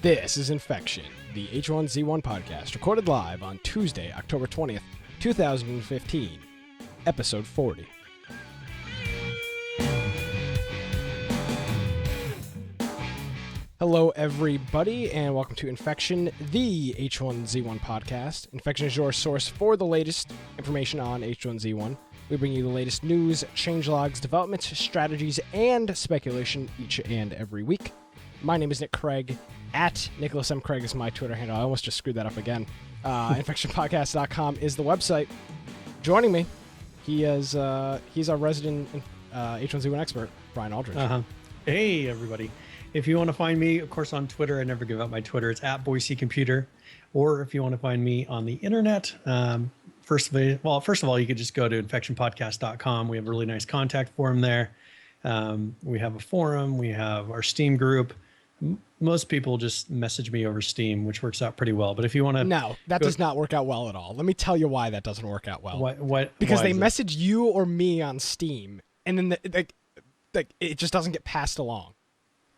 This is Infection, the H1Z1 podcast, recorded live on Tuesday, October 20th, 2015, episode 40. Hello, everybody, and welcome to Infection, the H1Z1 podcast. Infection is your source for the latest information on H1Z1. We bring you the latest news, changelogs, developments, strategies, and speculation each and every week. My name is Nick Craig. At Nicholas M. Craig is my Twitter handle. I almost just screwed that up again. InfectionPodcast.com is the website. Joining me, he's our resident H1Z1 expert, Brian Aldridge. Hey, everybody. If you want to find me, of course, on Twitter, I never give out my Twitter. It's at Boise Computer. Or if you want to find me on the internet, first of all, you could just go to infectionpodcast.com. We have a really nice contact form there. We have a forum. We have our Steam group. Most people just message me over Steam, which works out pretty well. But if you want to... No, that does not work out well at all. Let me tell you why that doesn't work out well. Because why they message you or me on Steam, and then it just doesn't get passed along.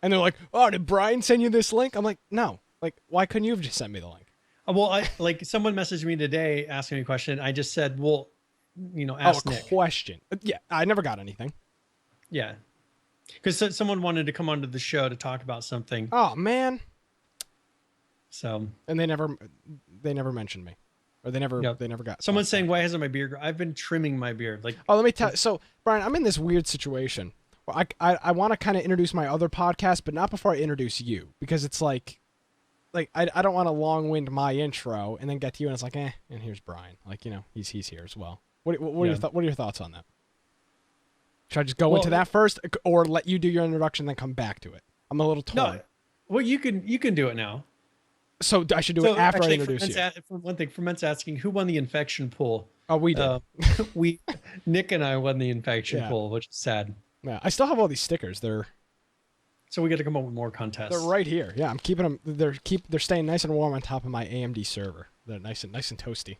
And they're like, oh, did Brian send you this link? I'm like, no. Like, why couldn't you have just sent me the link? Well, someone messaged me today asking me a question. I just said, well, ask Nick. Question. Yeah, I never got anything. Yeah. Because someone wanted to come onto the show to talk about something. Oh, man. So. And they never mentioned me. Or they never got. Someone's saying, why hasn't my beard grown? I've been trimming my beard. Let me tell you. So, Brian, I'm in this weird situation. I want to kind of introduce my other podcast, but not before I introduce you, because it's like I don't want to long-wind my intro and then get to you and it's like, and here's Brian. He's here as well. What are your thoughts on that? Should I just go into that first, or let you do your introduction and then come back to it? I'm a little torn. No, well, you can do it now. So I should do it after I introduce you. For one thing, Ferment's asking who won the infection pool. Oh, we did. Nick and I won the infection pool, which is sad. Yeah, I still have all these stickers. So we got to come up with more contests. They're right here. Yeah, I'm keeping them. They're staying nice and warm on top of my AMD server. They're nice and toasty.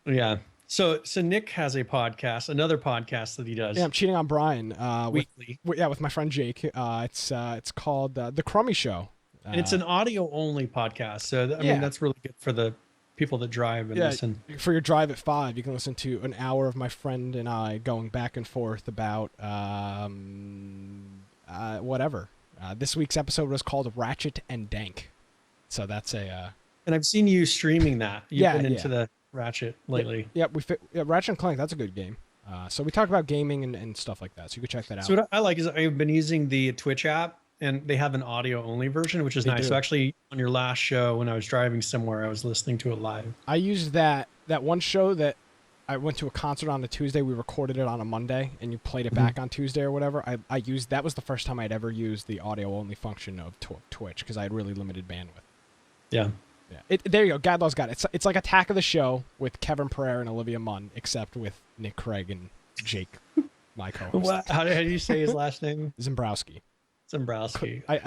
Yeah. So Nick has a podcast, another podcast that he does. Yeah, I'm cheating on Brian. Weekly. With my friend Jake. It's called The Crummy Show. And it's an audio only podcast. So I mean that's really good for the people that drive and listen. For your drive at 5, you can listen to an hour of my friend and I going back and forth about whatever. This week's episode was called Ratchet and Dank. So that's a... And I've seen you streaming that. You've been into the Ratchet lately. Yeah, Ratchet and Clank, that's a good game. So we talk about gaming and stuff like that. So you can check that out. So what I like is I've been using the Twitch app, and they have an audio only version, which is nice. Do. So actually on your last show, when I was driving somewhere, I was listening to it live. I used that one show that I went to a concert on a Tuesday. We recorded it on a Monday and you played it back on Tuesday or whatever. I used, that was the first time I'd ever used the audio only function of Twitch because I had really limited bandwidth. Yeah. Yeah. There you go. Gadlaw's got it. It's like Attack of the Show with Kevin Pereira and Olivia Munn, except with Nick Craig and Jake, my co-host. How do you say his last name? Zembrowski.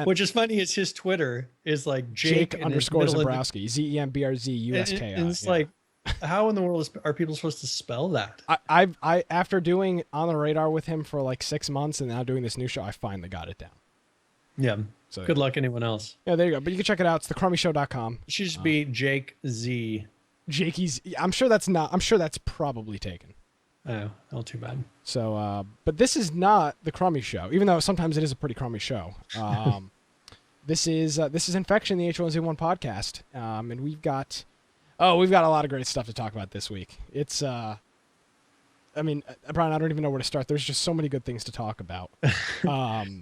Which is funny is his Twitter is like Jake underscore Zembrowski. ZEMBRZUSKI. And it's like, how in the world are people supposed to spell that? I after doing On the Radar with him for like 6 months and now doing this new show, I finally got it down. Yeah. So good luck anyone else. Yeah, there you go. But you can check it out. It's thecrummyshow.com. It should just be Jake Z. Jakey's. I'm sure that's probably taken. Oh, not too bad. So, but this is not the Crummy Show, even though sometimes it is a pretty crummy show. This is Infection, the H1Z1 podcast, and we've got a lot of great stuff to talk about this week. It's, Brian, I don't even know where to start. There's just so many good things to talk about.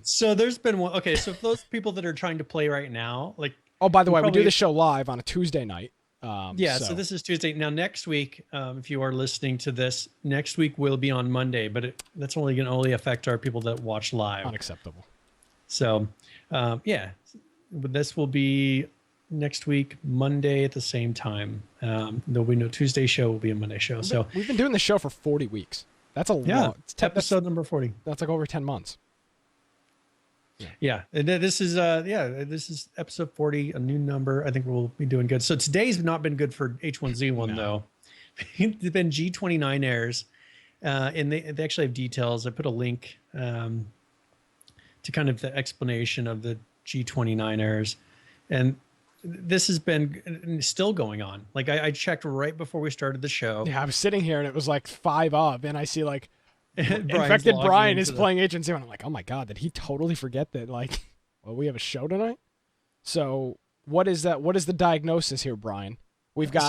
So there's been one. Okay, so for those people that are trying to play right now, by the way, we do the show live on a Tuesday night. So this is Tuesday. Now, next week, if you are listening to this, next week will be on Monday, but that's only going to affect our people that watch live. Unacceptable. So, but this will be next week, Monday at the same time. There'll be no Tuesday show, will be a Monday show. We've been doing the show for 40 weeks. That's a lot. It's episode number 40. That's like over 10 months. Yeah. And this is episode 40, a new number. I think we'll be doing good. So today's not been good for H1Z1 though. It's been G29 errors. And they actually have details. I put a link to kind of the explanation of the G29 errors. And this has been still going on. Like I checked right before we started the show. Yeah, I was sitting here and it was like 5 up, and I see like Brian's Infected logging Brian into is playing H1Z1. I'm like, oh my god, did he totally forget that? Like, well, we have a show tonight. So what is that? What is the diagnosis here, Brian? We've got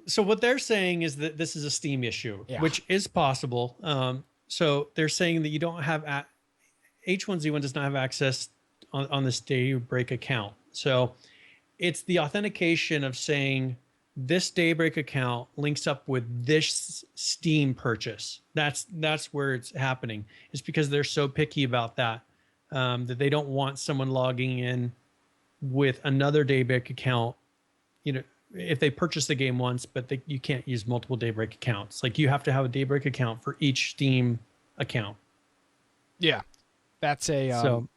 So what they're saying is that this is a Steam issue, Yeah. which is possible. So they're saying that you don't have H1Z1 does not have access on this Daybreak account. So it's the authentication of saying this Daybreak account links up with this Steam purchase. That's where it's happening. It's because they're so picky about that, that they don't want someone logging in with another Daybreak account, you know, if they purchase the game once, but you can't use multiple Daybreak accounts. Like you have to have a Daybreak account for each Steam account. Yeah, that's a So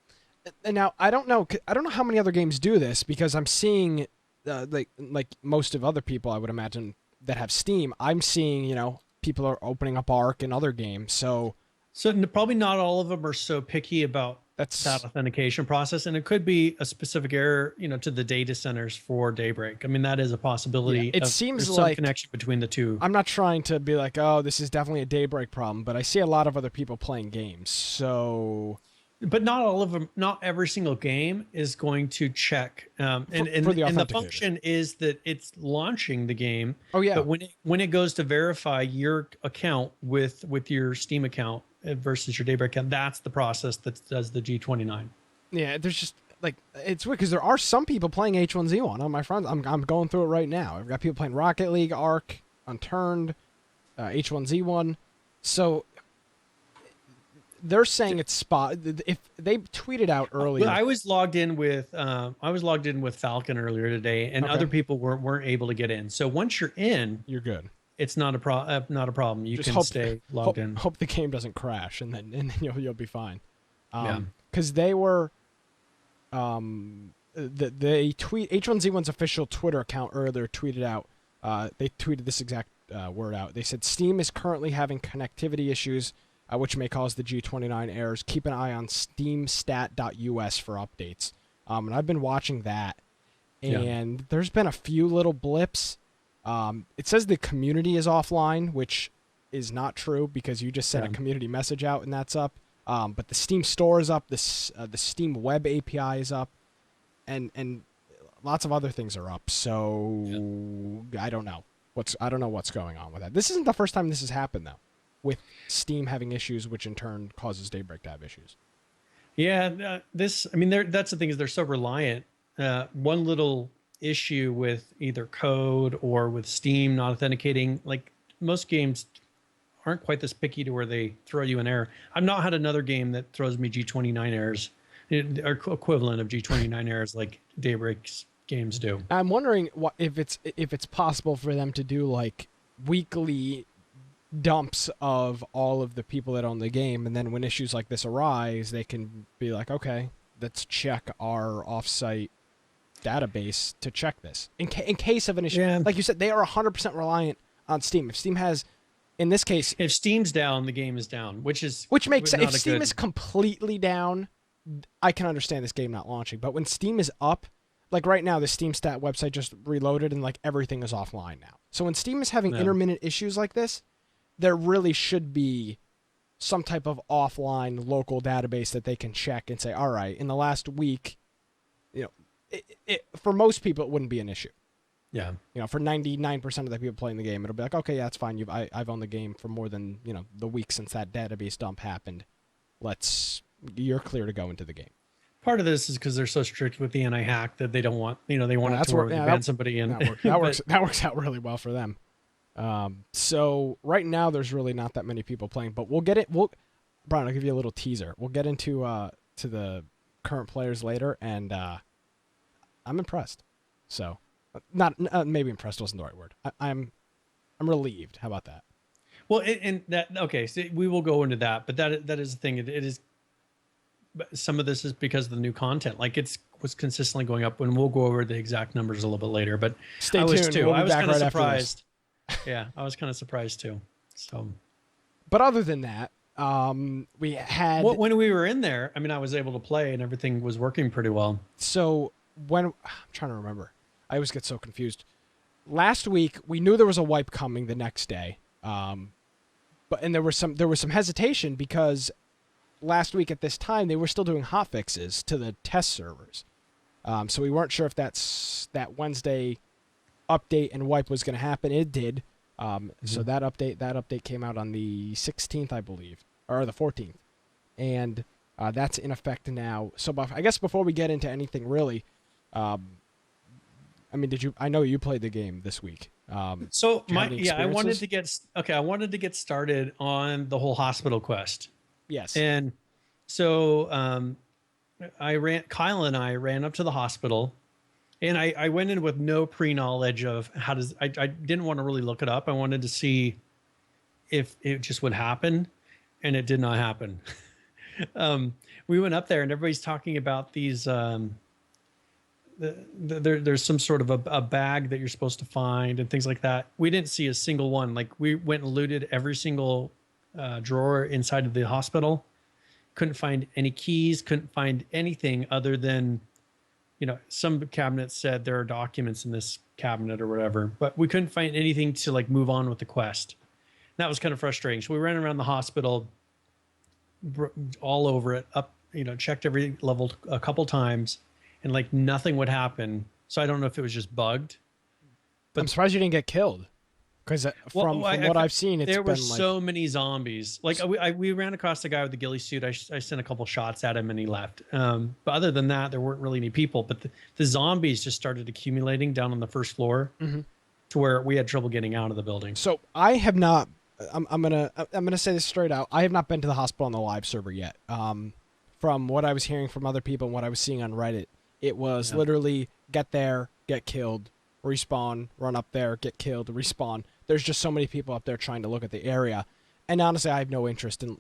and now I don't know how many other games do this, because I'm seeing like most of other people, I would imagine, that have Steam, I'm seeing, you know, people are opening up Arc and other games. So probably not all of them are so picky about that authentication process, and it could be a specific error, you know, to the data centers for Daybreak. I mean, that is a possibility. Yeah, it seems there's like some connection between the two. I'm not trying to be like, oh, this is definitely a Daybreak problem, but I see a lot of other people playing games. So, but not all of them, not every single game is going to check. And the function is that it's launching the game. Oh yeah. But when it goes to verify your account with your Steam account versus your Daybreak account, that's the process that does the G29. Yeah, there's just like, it's weird because there are some people playing H1Z1 on my friends. I'm going through it right now. I've got people playing Rocket League, Arc, Unturned, H1Z1. So they're saying it's spot. If they tweeted out earlier, I was logged in with Falcon earlier today, and other people weren't able to get in. So once you're in, you're good. It's not a problem. You Just can stay logged in. Hope the game doesn't crash, and then you'll be fine. Yeah. Because they were, they tweet H1Z1's official Twitter account earlier tweeted out. They tweeted this exact word out. They said Steam is currently having connectivity issues, which may cause the G29 errors. Keep an eye on steamstat.us for updates. And I've been watching that, and there's been a few little blips. It says the community is offline, which is not true because you just sent a community message out and that's up. But the Steam store is up. The Steam web API is up, and lots of other things are up. So I don't know what's going on with that. This isn't the first time this has happened though, with Steam having issues, which in turn causes Daybreak to have issues. Yeah, that's the thing, is they're so reliant. One little issue with either code or with Steam not authenticating, like most games aren't quite this picky to where they throw you an error. I've not had another game that throws me G29 errors, or equivalent of G29 errors like Daybreak's games do. I'm wondering if it's possible for them to do like weekly dumps of all of the people that own the game, and then when issues like this arise, they can be like, okay, let's check our offsite database to check this in case of an issue. Like you said, they are 100% reliant on Steam. If Steam has, in this case, if Steam's down, the game is down, which makes sense. If Steam is completely down, I can understand this game not launching. But when Steam is up, like right now, the Steam stat website just reloaded and like everything is offline now. So when Steam is having intermittent issues like this, there really should be some type of offline local database that they can check and say, all right, in the last week, you know, for most people, it wouldn't be an issue. Yeah. You know, for 99% of the people playing the game, it'll be like, okay, yeah, that's fine. I've owned the game for more than, you know, the week since that database dump happened. You're clear to go into the game. Part of this is because they're so strict with the anti-hack that they don't want, they want it to where they ban somebody. And that works out really well for them. So right now there's really not that many people playing, but Brian, I'll give you a little teaser. We'll get into to the current players later, and I'm impressed. So, not maybe impressed wasn't the right word. I'm relieved. How about that? Well, so we will go into that, but that is the thing. It is. Some of this is because of the new content. Like was consistently going up, and we'll go over the exact numbers a little bit later. But stay tuned. I was kind of surprised. Yeah, I was kind of surprised too. So, but other than that, we had when we were in there. I mean, I was able to play, and everything was working pretty well. So I'm trying to remember, I always get so confused. Last week we knew there was a wipe coming the next day, but there was some hesitation because last week at this time they were still doing hotfixes to the test servers, so we weren't sure if that Wednesday update and wipe was going to happen. It did. So that update came out on the 16th, I believe, or the 14th, and that's in effect now. So I guess before we get into anything really, I mean, I know you played the game this week. I wanted to get started on the whole hospital quest. Yes. And so Kyle and I ran up to the hospital, and I went in with no pre-knowledge of I didn't want to really look it up. I wanted to see if it just would happen, and it did not happen. We went up there and everybody's talking about these, there's some sort of a bag that you're supposed to find and things like that. We didn't see a single one. Like, we went and looted every single drawer inside of the hospital. Couldn't find any keys, couldn't find anything other than, some cabinets said there are documents in this cabinet or whatever, but we couldn't find anything to like move on with the quest. And that was kind of frustrating. So we ran around the hospital all over it, up, checked every level a couple times, and like nothing would happen. So I don't know if it was just bugged. But I'm surprised you didn't get killed. Because from what I've seen, there were so many zombies. Like we ran across the guy with the ghillie suit. I sent a couple shots at him and he left. But other than that, there weren't really any people. But the zombies just started accumulating down on the first floor to where we had trouble getting out of the building. So I have not. I'm gonna say this straight out. I have not been to the hospital on the live server yet. From what I was hearing from other people and what I was seeing on Reddit, it was literally get there, get killed, respawn, run up there, get killed, respawn. There's just so many people up there trying to look at the area. And honestly, I have no interest in...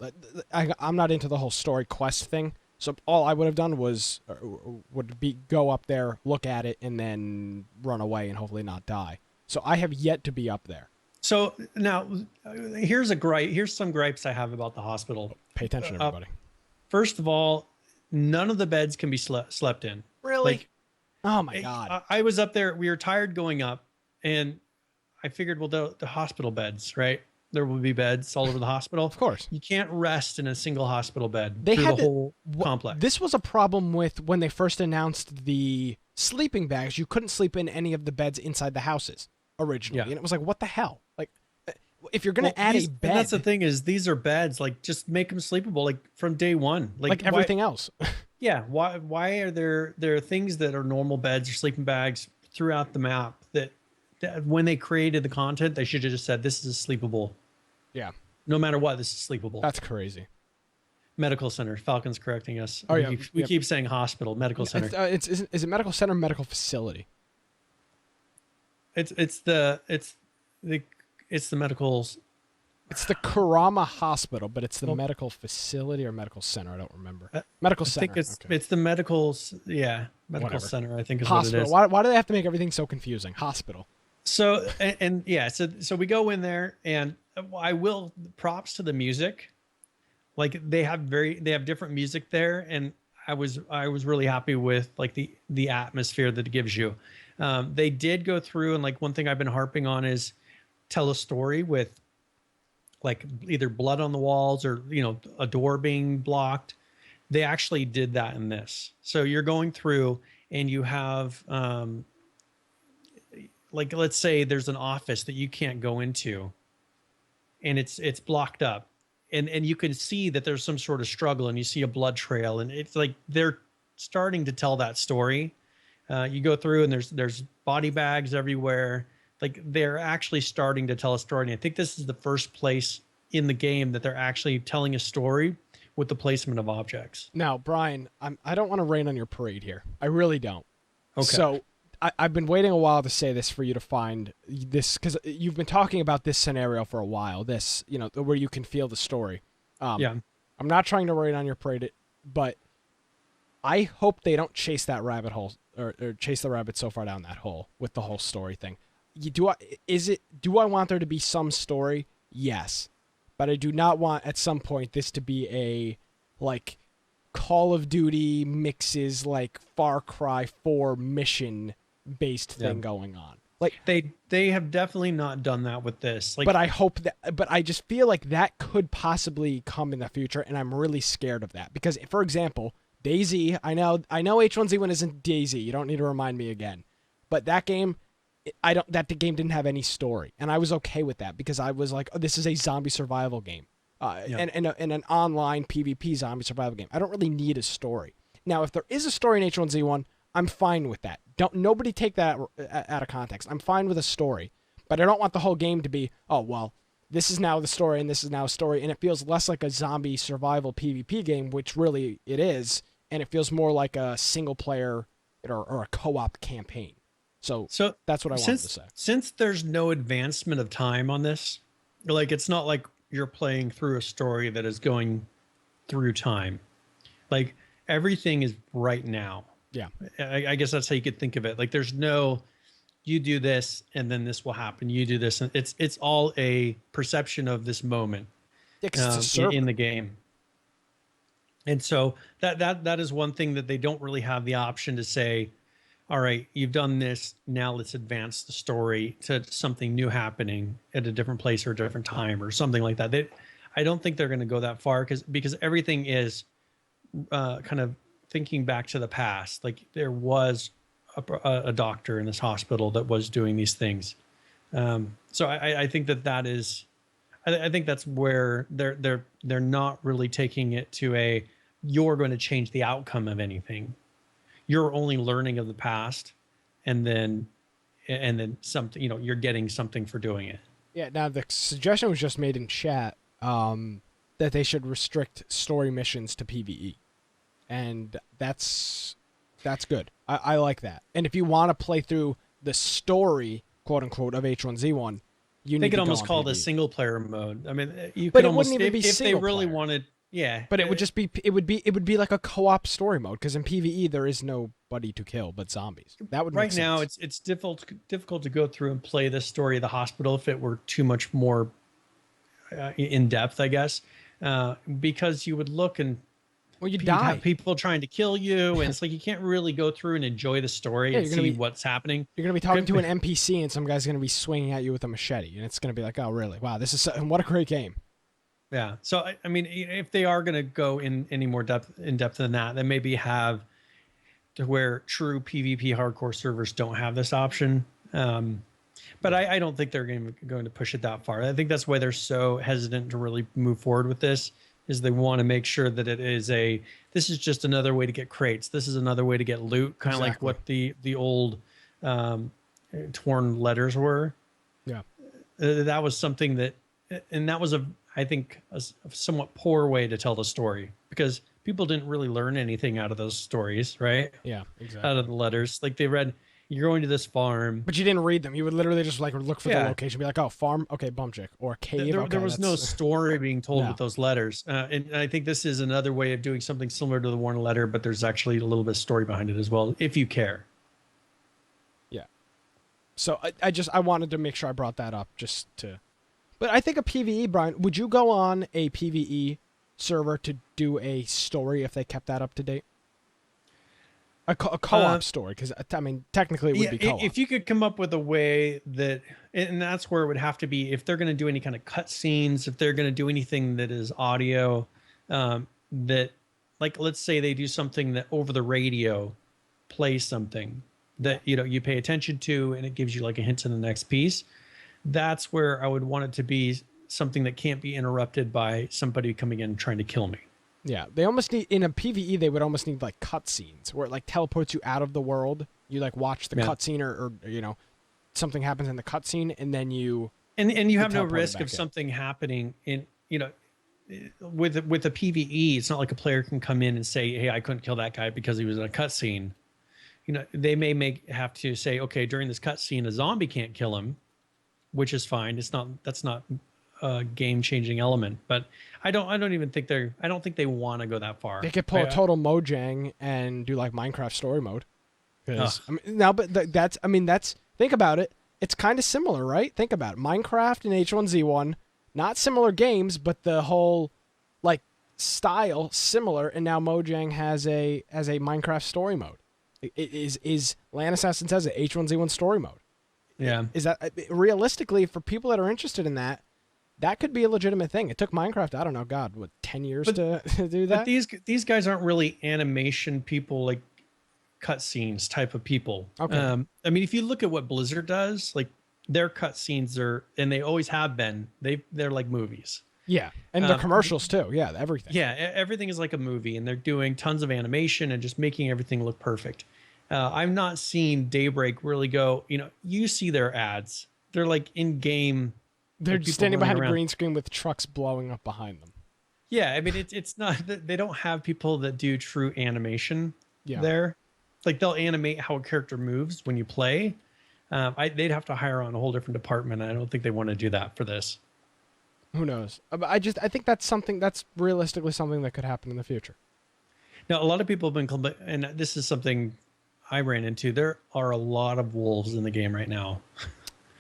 I'm not into the whole story quest thing. So all I would have done would be go up there, look at it, and then run away and hopefully not die. So I have yet to be up there. So now, here's some gripes I have about the hospital. Pay attention, everybody. First of all, none of the beds can be slept in. Really? Oh my God. I was up there. We were tired going up, and I figured, well, the hospital beds, right? There will be beds all over the hospital. Of course. You can't rest in a single hospital bed through the whole complex. This was a problem with when they first announced the sleeping bags. You couldn't sleep in any of the beds inside the houses originally. Yeah. And it was like, what the hell? Like, if you're going to add a bed. That's the thing is, these are beds. Like, just make them sleepable, like from day one. Like everything else. Yeah. Why are there are things that are normal beds or sleeping bags throughout the map that when they created the content, they should have just said, this is sleepable. Yeah. No matter what, this is sleepable. That's crazy. Medical center. Falcon's correcting us. Oh, yeah. We keep saying hospital, medical center. Is it medical center or medical facility? It's the medicals. It's the Karama Hospital, but it's the medical facility or medical center. I don't remember. Medical center. I think it's the medicals. Yeah. Medical center, I think is hospital. what it is. Why do they have to make everything so confusing? Hospital. So, so we go in there, and I will props to the music. Like they have different music there. And I was really happy with like the atmosphere that it gives you. They did go through, and like one thing I've been harping on is tell a story with like either blood on the walls or, a door being blocked. They actually did that in this. So you're going through and you have, like, let's say there's an office that you can't go into and it's blocked up and you can see that there's some sort of struggle and you see a blood trail, and it's like, they're starting to tell that story. You go through and there's body bags everywhere. Like they're actually starting to tell a story. And I think this is the first place in the game that they're actually telling a story with the placement of objects. Now, Brian, I don't want to rain on your parade here. I really don't. Okay. So I've been waiting a while to say this for you to find this, because you've been talking about this scenario for a while. This, where you can feel the story. Yeah. I'm not trying to rain on your parade, but I hope they don't chase that rabbit hole or chase the rabbit so far down that hole with the whole story thing. Do I want there to be some story? Yes. But I do not want at some point this to be a like Call of Duty mixes like Far Cry 4 mission based thing going on. Like they have definitely not done that with this. Like, but I hope that, but I just feel like that could possibly come in the future, and I'm really scared of that because, for example, DayZ, I know H1Z1 isn't DayZ. You don't need to remind me again, but that game, the game didn't have any story, and I was okay with that because I was like, oh, this is a zombie survival game, and an online PvP zombie survival game. I don't really need a story. Now, if there is a story in H1Z1, I'm fine with that. Nobody take that out of context. I'm fine with a story, but I don't want the whole game to be, oh, well, this is now the story and this is now a story, and it feels less like a zombie survival PvP game, which really it is, and it feels more like a single player or a co-op campaign. So that's what I wanted to say. Since there's no advancement of time on this, like it's not like you're playing through a story that is going through time. Like everything is right now. Yeah. I guess that's how you could think of it. Like there's no, you do this and then this will happen. You do this. And it's all a perception of this moment in the game. And so that is one thing that they don't really have the option to say, all right, you've done this. Now let's advance the story to something new happening at a different place or a different time or something like that. I don't think they're going to go that far because everything is kind of thinking back to the past. Like there was a doctor in this hospital that was doing these things. So I think that is, I think that's where they're not really taking it to you're going to change the outcome of anything. You're only learning of the past and then something, you're getting something for doing it. Yeah. Now the suggestion was just made in chat, that they should restrict story missions to PvE. And that's good. I like that. And if you want to play through the story, quote unquote, of H1Z1, they could almost call it a single player mode. I mean, you but could it almost, wouldn't even be if they really player. wanted, yeah. But it would just be, it would be like a co-op story mode because in PvE there is nobody to kill but zombies. That would make sense. Right now it's difficult to go through and play the story of the hospital if it were too much more in depth, I guess, because you would look and. Well, you die. Have people trying to kill you, and it's like you can't really go through and enjoy the story and see what's happening. You're going to be talking to an NPC, and some guy's going to be swinging at you with a machete, and it's going to be like, oh, really? Wow, this is what a great game. Yeah. So, I mean, if they are going to go in any more in depth than that, then maybe have to where true PvP hardcore servers don't have this option. But I don't think they're going to push it that far. I think that's why they're so hesitant to really move forward with this. Is they want to make sure that it is this is just another way to get crates. This is another way to get loot, kind of like what the old torn letters were. Yeah. That was something and that was I think a somewhat poor way to tell the story because people didn't really learn anything out of those stories, right? Yeah, exactly. Out of the letters. Like they read, you're going to this farm. But you didn't read them. You would literally just like look for the location, be like, oh, farm, okay, bum chick, or cave. There was no story being told with those letters. And I think this is another way of doing something similar to the Warner letter, but there's actually a little bit of story behind it as well, if you care. Yeah. So I wanted to make sure I brought that up but I think a PvE, Brian, would you go on a PvE server to do a story if they kept that up to date? A co-op story, because I mean, technically it would be co-op. If you could come up with a way that, and that's where it would have to be, if they're going to do any kind of cutscenes, if they're going to do anything that is audio, that, like, let's say they do something that over the radio plays something that, you pay attention to, and it gives you like a hint to the next piece. That's where I would want it to be something that can't be interrupted by somebody coming in and trying to kill me. Yeah, they almost need, in a PvE, they would almost need like cutscenes where it like teleports you out of the world. You like watch the cutscene or something happens in the cutscene and then you... And you have no risk of something happening in, with a PvE, it's not like a player can come in and say, hey, I couldn't kill that guy because he was in a cutscene. They may have to say, okay, during this cutscene, a zombie can't kill him, which is fine. That's not a game-changing element, but I don't think they want to go that far. They could pull a total Mojang and do like Minecraft story mode. Think about it. It's kind of similar, right? Think about it. Minecraft and H1Z1, not similar games, but the whole like style similar. And now Mojang has a Minecraft story mode. Is Land Assassin says it, H1Z1 story mode. Yeah. Is that realistically for people that are interested in that? That could be a legitimate thing. It took Minecraft, I don't know, God, what 10 years to do that? But these guys aren't really animation people, like cutscenes type of people. Okay. I mean, if you look at what Blizzard does, like their cutscenes are, and they always have been, they're like movies. Yeah, and the commercials too. Yeah, everything. Yeah, everything is like a movie, and they're doing tons of animation and just making everything look perfect. I've not seen Daybreak really go. You see their ads; they're like in game. They're standing behind a green screen with trucks blowing up behind them. Yeah, I mean it's not. They don't have people that do true animation there. Like they'll animate how a character moves when you play. They'd have to hire on a whole different department. I don't think they want to do that for this. Who knows? But I think that's realistically something that could happen in the future. Now, a lot of people have been, and this is something I ran into. There are a lot of wolves in the game right now.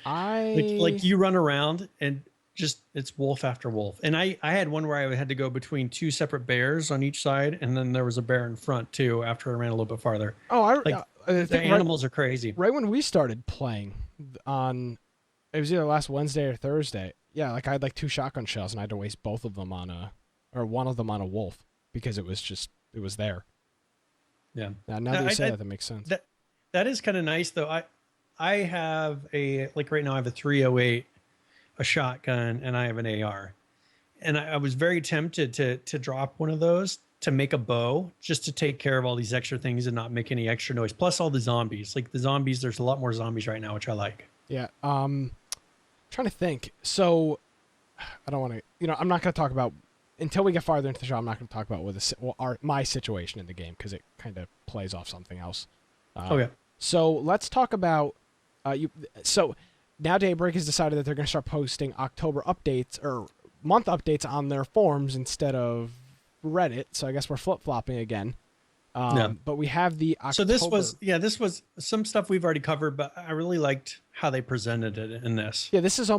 Like you run around and just it's wolf after wolf. And I had one where I had to go between two separate bears on each side, and then there was a bear in front too after I ran a little bit farther. Oh, the animals are crazy. Right when we started playing it was either last Wednesday or Thursday. Yeah, like I had like 2 shotgun shells and I had to waste both of them one of them on a wolf because it was there. Yeah. Now that you say that makes sense. That is kind of nice though. I have right now I have a 308, a shotgun, and I have an AR. And I was very tempted to drop one of those to make a bow just to take care of all these extra things and not make any extra noise. Plus all the zombies. Like the zombies, there's a lot more zombies right now, which I like. Yeah. Trying to think. So I don't want to, I'm not going to talk about until we get farther into the show. I'm not going to talk about my situation in the game because it kind of plays off something else. Okay. So let's talk about So now Daybreak has decided that they're going to start posting October updates or month updates on their forums instead of Reddit. So I guess we're flip flopping again. But we have the October. So this was some stuff we've already covered, but I really liked how they presented it in this. Yeah, this is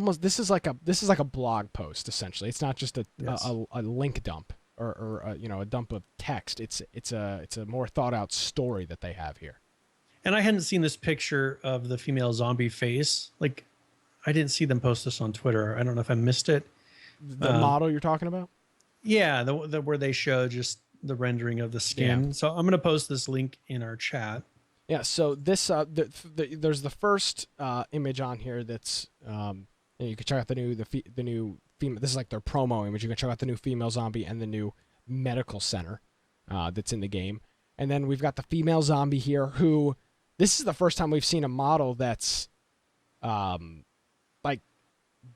like a blog post essentially. It's not just a link dump or a dump of text. It's a more thought out story that they have here. And I hadn't seen this picture of the female zombie face. Like, I didn't see them post this on Twitter. I don't know if I missed it. The model you're talking about? Yeah, the where they show just the rendering of the skin. Yeah. So I'm going to post this link in our chat. Yeah, so this there's the first image on here that's you can check out the new female. This is like their promo image. You can check out the new female zombie and the new medical center that's in the game. And then we've got the female zombie here who this is the first time we've seen a model that's like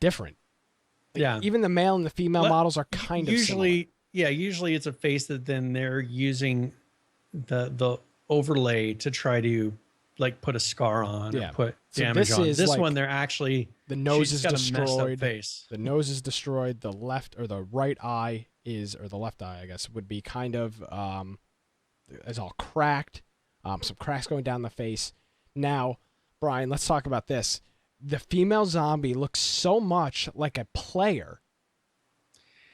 different. Yeah. Even the male and the female models are kind of similar. Yeah, usually it's a face that then they're using the overlay to try to like put a scar on or put damage on. This one they're actually the nose is destroyed. Face. The nose is destroyed. The left or the right eye or the left eye, I guess, would be kind of is all cracked. Some cracks going down the face. Now, Brian, let's talk about this. The female zombie looks so much like a player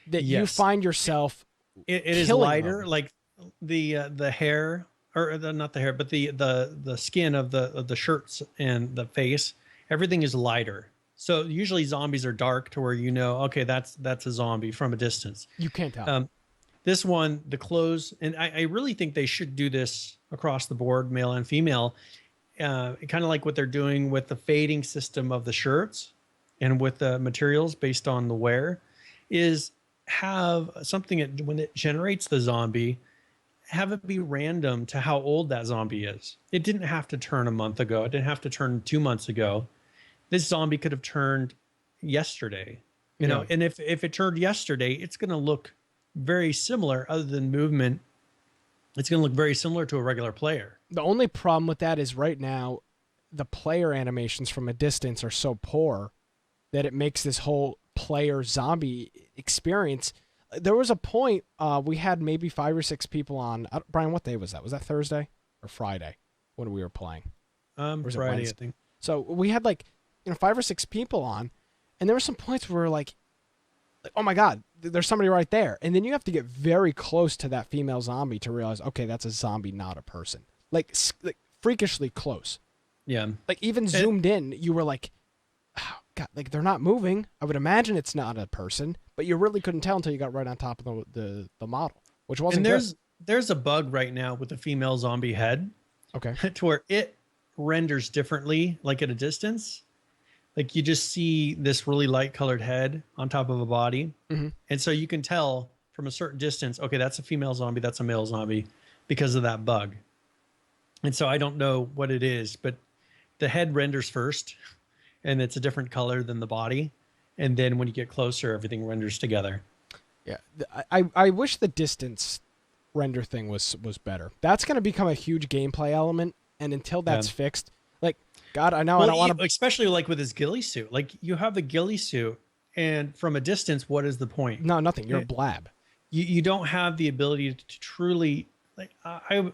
that you find yourself. It is lighter, them. Like the hair, or not the hair, but the skin of the shirts and the face. Everything is lighter. So usually zombies are dark to where okay, that's a zombie from a distance. You can't tell. This one, the clothes, and I really think they should do this across the board, male and female. Kind of like what they're doing with the fading system of the shirts and with the materials based on the wear, is have something when it generates the zombie, have it be random to how old that zombie is. It didn't have to turn a month ago. It didn't have to turn 2 months ago. This zombie could have turned yesterday, you know, and if it turned yesterday, it's going to look very similar other than movement. It's going to look very similar to a regular player. The only problem with that is right now, the player animations from a distance are so poor that it makes this whole player zombie experience. There was a point we had maybe 5 or 6 people on. Brian, what day was that? Was that Thursday or Friday when we were playing? Friday, I think. So we had 5 or 6 people on, and there were some points where we were like, oh my God, there's somebody right there. And then you have to get very close to that female zombie to realize, okay, that's a zombie, not a person. like freakishly close. Yeah. Like even zoomed in, you were like, oh, God, like they're not moving. I would imagine it's not a person, but you really couldn't tell until you got right on top of the model, which wasn't And good. there's a bug right now with the female zombie head Okay. to where it renders differently, like at a distance. Like you just see this really light colored head on top of a body. Mm-hmm. And so you can tell from a certain distance, okay, that's a female zombie, that's a male zombie because of that bug. And so I don't know what it is, but the head renders first and it's a different color than the body. And then when you get closer, everything renders together. Yeah. I wish the distance render thing was better. That's going to become a huge gameplay element. And until that's fixed, like, God, I know I don't want to. Especially like with his ghillie suit. Like you have the ghillie suit, and from a distance, what is the point? No, nothing. You're a blab. You don't have the ability to truly I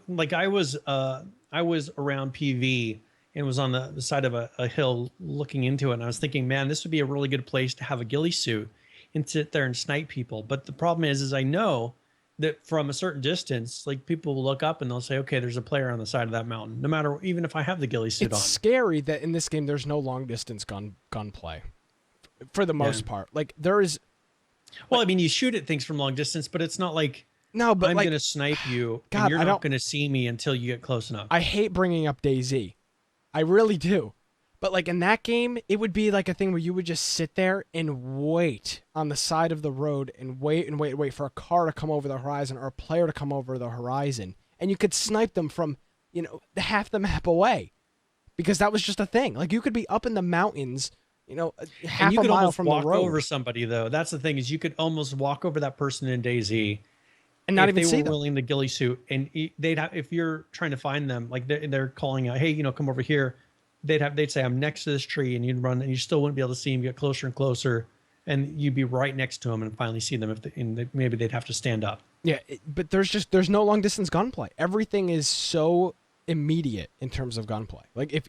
was around PV and was on the side of a hill looking into it, and I was thinking, man, this would be a really good place to have a ghillie suit and sit there and snipe people. But the problem is I know that from a certain distance, like people will look up and they'll say, okay, there's a player on the side of that mountain, no matter, even if I have the ghillie suit on. It's scary that in this game there's no long distance gunplay for the most part. Like there is. Well, I mean, you shoot at things from long distance, but it's not like no, but I'm like, going to snipe you God, and you're not going to see me until you get close enough. I hate bringing up DayZ. I really do. But like in that game, it would be like a thing where you would just sit there and wait on the side of the road and wait for a car to come over the horizon or a player to come over the horizon. And you could snipe them from, half the map away. Because that was just a thing. Like you could be up in the mountains, half a mile from the road. You could almost walk over somebody though. That's the thing, is you could almost walk over that person in DayZ and not even see them. If they were willing the ghillie suit, and they'd have, if you're trying to find them, like they're calling out, hey, come over here. They'd say, I'm next to this tree, and you'd run and you still wouldn't be able to see them, get closer and closer. And you'd be right next to them and finally see them maybe they'd have to stand up. Yeah. But there's no long distance gunplay. Everything is so immediate in terms of gunplay. Like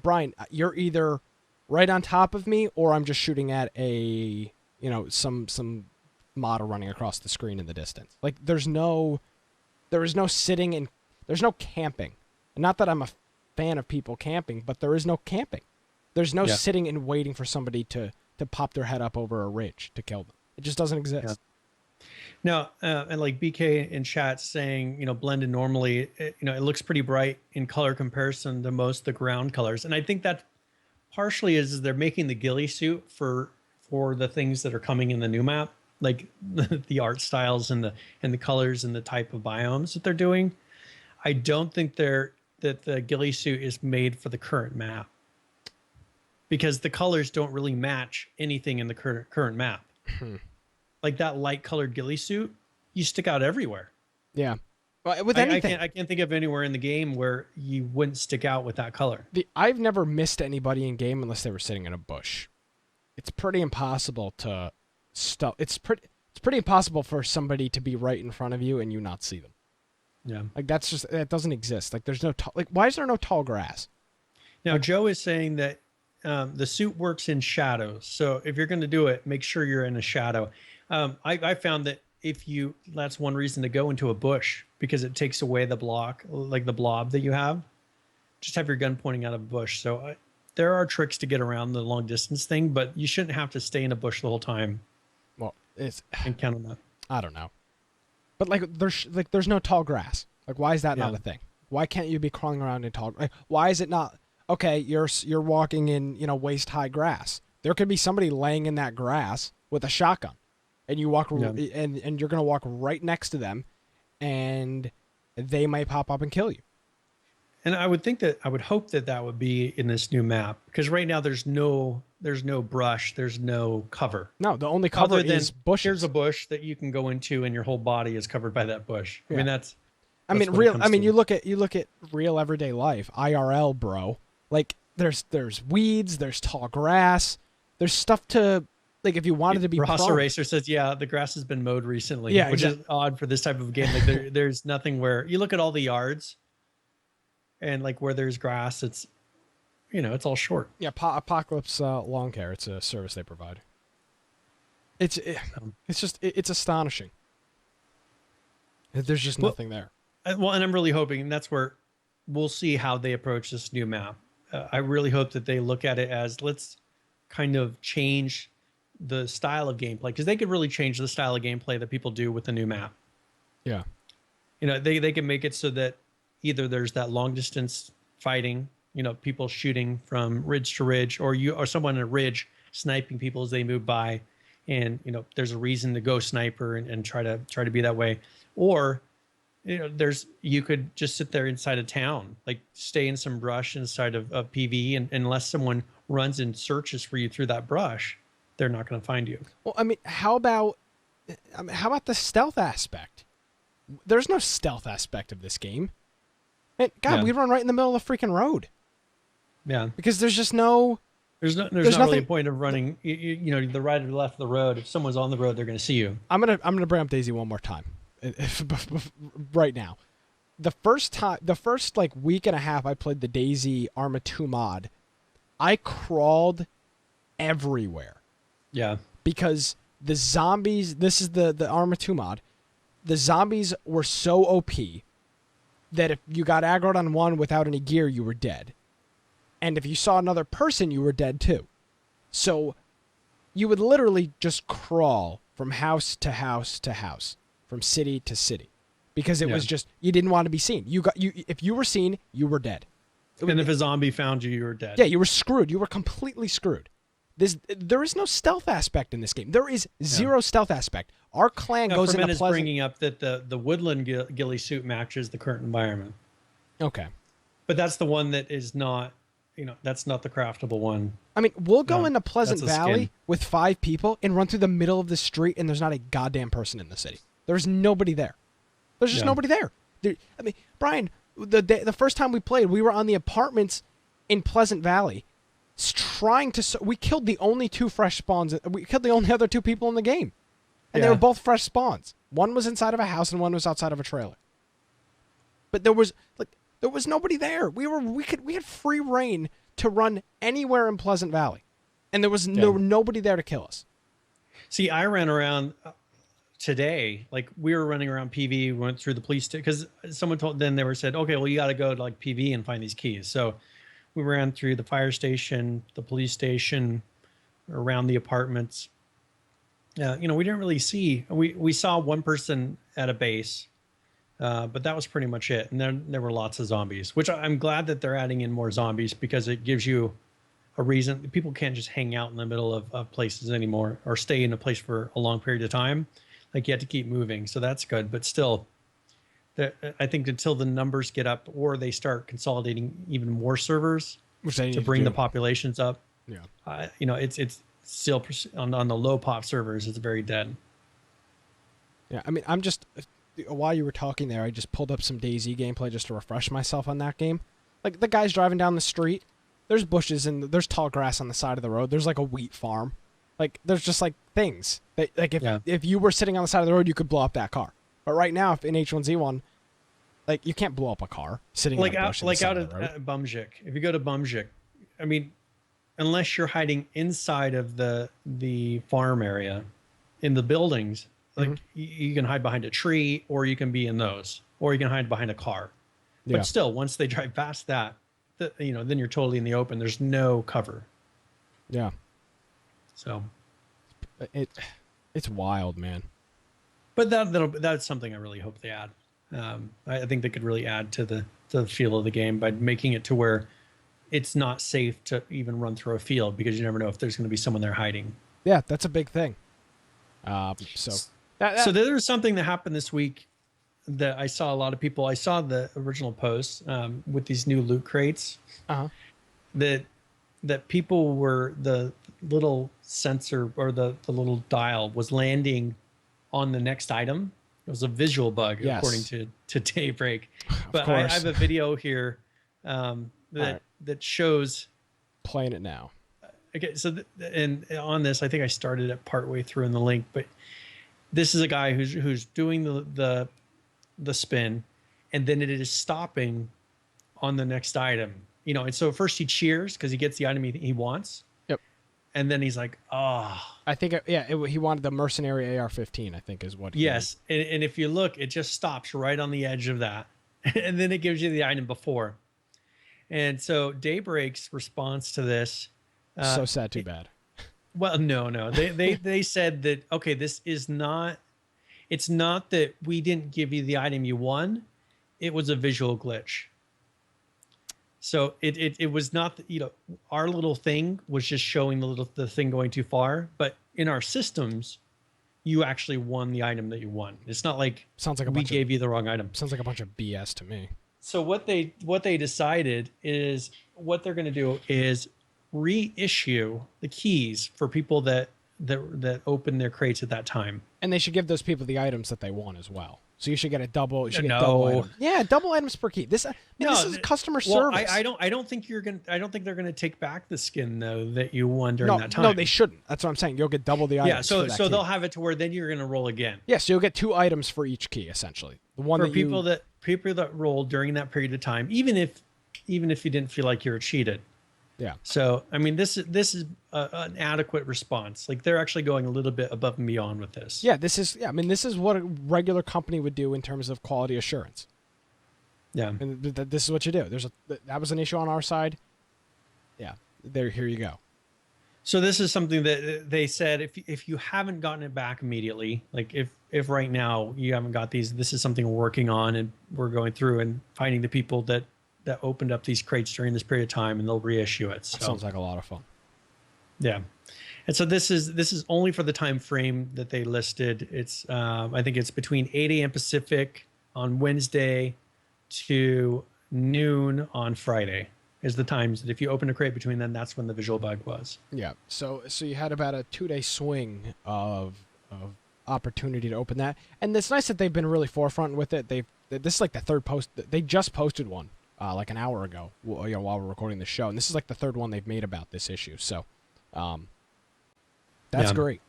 Brian, you're either right on top of me or I'm just shooting at a, some model running across the screen in the distance. Like there is no sitting and there's no camping. Not that I'm a fan of people camping, but there is no camping. There's no sitting and waiting for somebody to pop their head up over a ridge to kill them. It just doesn't exist. No, and like BK in chat saying, blended normally, it looks pretty bright in color comparison to most of the ground colors. And I think that partially is they're making the ghillie suit for the things that are coming in the new map, like the art styles and the colors and the type of biomes that they're doing. I don't think that the ghillie suit is made for the current map, because the colors don't really match anything in the current map. Like that light colored ghillie suit, you stick out everywhere. Yeah. Well, with anything. I can't think of anywhere in the game where you wouldn't stick out with that color. I've never missed anybody in game unless they were sitting in a bush. It's pretty impossible to stuff. It's pretty impossible for somebody to be right in front of you and you not see them. Yeah. Like that doesn't exist. Like there's no why is there no tall grass? Now Joe is saying that the suit works in shadows. So if you're going to do it, make sure you're in a shadow. I found that that's one reason to go into a bush, because it takes away the block, like the blob that you have. Just have your gun pointing out of a bush. So there are tricks to get around the long distance thing, but you shouldn't have to stay in a bush the whole time. Well, and count on that. I don't know. But there's no tall grass. Like why is that not a thing? Why can't you be crawling around in tall? Like, why is it not? Okay, you're walking in waist high grass. There could be somebody laying in that grass with a shotgun, and you walk and you're gonna walk right next to them, and they might pop up and kill you. And I would hope that would be in this new map, because right now there's no brush, there's no cover. No, the only cover is bushes. Here's a bush that you can go into, and your whole body is covered by that bush. Yeah. I mean that's you look at real everyday life, IRL, bro. Like there's weeds, there's tall grass, there's stuff to, like, if you wanted to be Ross Eraser says, yeah, the grass has been mowed recently, which is odd for this type of game. Like there's nothing where you look at all the yards and like where there's grass, it's all short. Yeah, Apocalypse Lawn Care, it's a service they provide. It's astonishing. There's just nothing there. Well, and I'm really hoping, and that's where we'll see how they approach this new map. I really hope that they look at it as, let's kind of change the style of gameplay, because they could really change the style of gameplay that people do with the new map. Yeah. You know, they can make it so that either there's that long distance fighting, you know, people shooting from ridge to ridge, or someone in a ridge sniping people as they move by, and you know, there's a reason to go sniper and try to be that way. Or you know, you could just sit there inside a town, like stay in some brush inside of PV, and unless someone runs and searches for you through that brush, they're not going to find you. Well, I mean, how about the stealth aspect? There's no stealth aspect of this game. And God, we run right in the middle of the freaking road. Yeah, because there's just no. There's not really a point of running. You know, the right or the left of the road. If someone's on the road, they're going to see you. I'm gonna bring up Daisy one more time, right now. The first like week and a half I played the Daisy Arma 2 mod, I crawled everywhere. Yeah. Because the zombies, this is the Arma 2 mod, the zombies were so OP that if you got aggroed on one without any gear, you were dead. And if you saw another person, you were dead too. So you would literally just crawl from house to house to house, from city to city, because it was just, you didn't want to be seen. If you were seen, you were dead. And if a zombie found you, you were dead. Yeah, you were screwed. You were completely screwed. There is no stealth aspect in this game. There is zero stealth aspect. Our clan goes into Pleasant. Is bringing up that the woodland ghillie suit matches the current environment. Okay. But that's the one that is not, you know, that's not the craftable one. I mean, we'll go into Pleasant Valley with 5 people and run through the middle of the street, and there's not a goddamn person in the city. There's nobody there. There's just nobody there. I mean, Brian, the first time we played, we were on the apartments in Pleasant Valley, we killed the only 2 fresh spawns. We killed the only other 2 people in the game, and they were both fresh spawns. One was inside of a house, and one was outside of a trailer. But there was nobody there. We had free reign to run anywhere in Pleasant Valley, and there was nobody there to kill us. See, I ran around today, like we were running around PV, went through the police because someone said, okay, well, you got to go to like PV and find these keys. So we ran through the fire station, the police station, around the apartments. You know, we didn't really see. We saw one person at a base, but that was pretty much it. And then there were lots of zombies, which I'm glad that they're adding in more zombies, because it gives you a reason. People can't just hang out in the middle of places anymore, or stay in a place for a long period of time. Like, you have to keep moving. So that's good. But still, I think until the numbers get up, or they start consolidating even more servers to bring the populations up, you know, it's still on the low pop servers, it's very dead. Yeah, I mean, while you were talking there, I just pulled up some DayZ gameplay just to refresh myself on that game. Like, the guy's driving down the street, there's bushes and there's tall grass on the side of the road. There's like a wheat farm. Like, there's just like things that, like, if you were sitting on the side of the road, you could blow up that car. But right now, if in H1Z1, like, you can't blow up a car sitting like on a bush out at Bumjik. If you go to Bumjik, I mean, unless you're hiding inside of the farm area, in the buildings, like you can hide behind a tree, or you can be in those, or you can hide behind a car. But still, once they drive past that, you know, then you're totally in the open. There's no cover. Yeah. So it's wild, man. But that's something I really hope they add. I think they could really add to the feel of the game by making it to where it's not safe to even run through a field, because you never know if there's going to be someone there hiding. Yeah, that's a big thing. So there was something that happened this week that I saw a lot of people. I saw the original post with these new loot crates. That people were, the little sensor or the little dial was landing on the next item. It was a visual bug, according to Daybreak. But I have a video here that shows. Playing it now. Okay, so and on this, I think I started it partway through in the link, but this is a guy who's doing the spin, and then it is stopping on the next item. You know, and so first he cheers because he gets the item he wants. Yep. And then he's like, oh. I think, he wanted the mercenary AR-15, I think is what. Yes. And if you look, it just stops right on the edge of that. and then it gives you the item before. And so Daybreak's response to this, So sad, too bad. well, no, they said that, okay, this is not, it's not that we didn't give you the item you won, it was a visual glitch. So it was not, our little thing was just showing the thing going too far, but in our systems, you actually won the item that you won. It's not like we gave you the wrong item. Sounds like a bunch of BS to me. So what they decided is what they're going to do is reissue the keys for people that open their crates at that time. And they should give those people the items that they want as well. So you should get a double. You should get No. double items. Yeah, double items per key. This is customer service. I don't think I don't think they're gonna take back the skin though that you won during that time. No, they shouldn't. That's what I'm saying. You'll get double the items. Yeah, so they'll have it to where then you're gonna roll again. Yeah, so you'll get 2 items for each key essentially. The one for that people that rolled during that period of time, even if you didn't feel like you were cheated. Yeah. So I mean, this is an adequate response. Like they're actually going a little bit above and beyond with this. Yeah, this is what a regular company would do in terms of quality assurance. Yeah. And this is what you do. That was an issue on our side. Yeah. Here you go. So this is something that they said if you haven't gotten it back immediately, like if right now you haven't got these, this is something we're working on and we're going through and finding the people that opened up these crates during this period of time, and they'll reissue it. So, sounds like a lot of fun. Yeah. And so this is only for the time frame that they listed. It's I think it's between 8 a.m. Pacific on Wednesday to noon on Friday is the times that if you open a crate between then, that's when the visual bug was. Yeah. So you had about a 2-day swing of opportunity to open that, and it's nice that they've been really forefront with it. This is like the third post. They just posted one like an hour ago, while we're recording the show, and this is like the third one they've made about this issue. So that's great.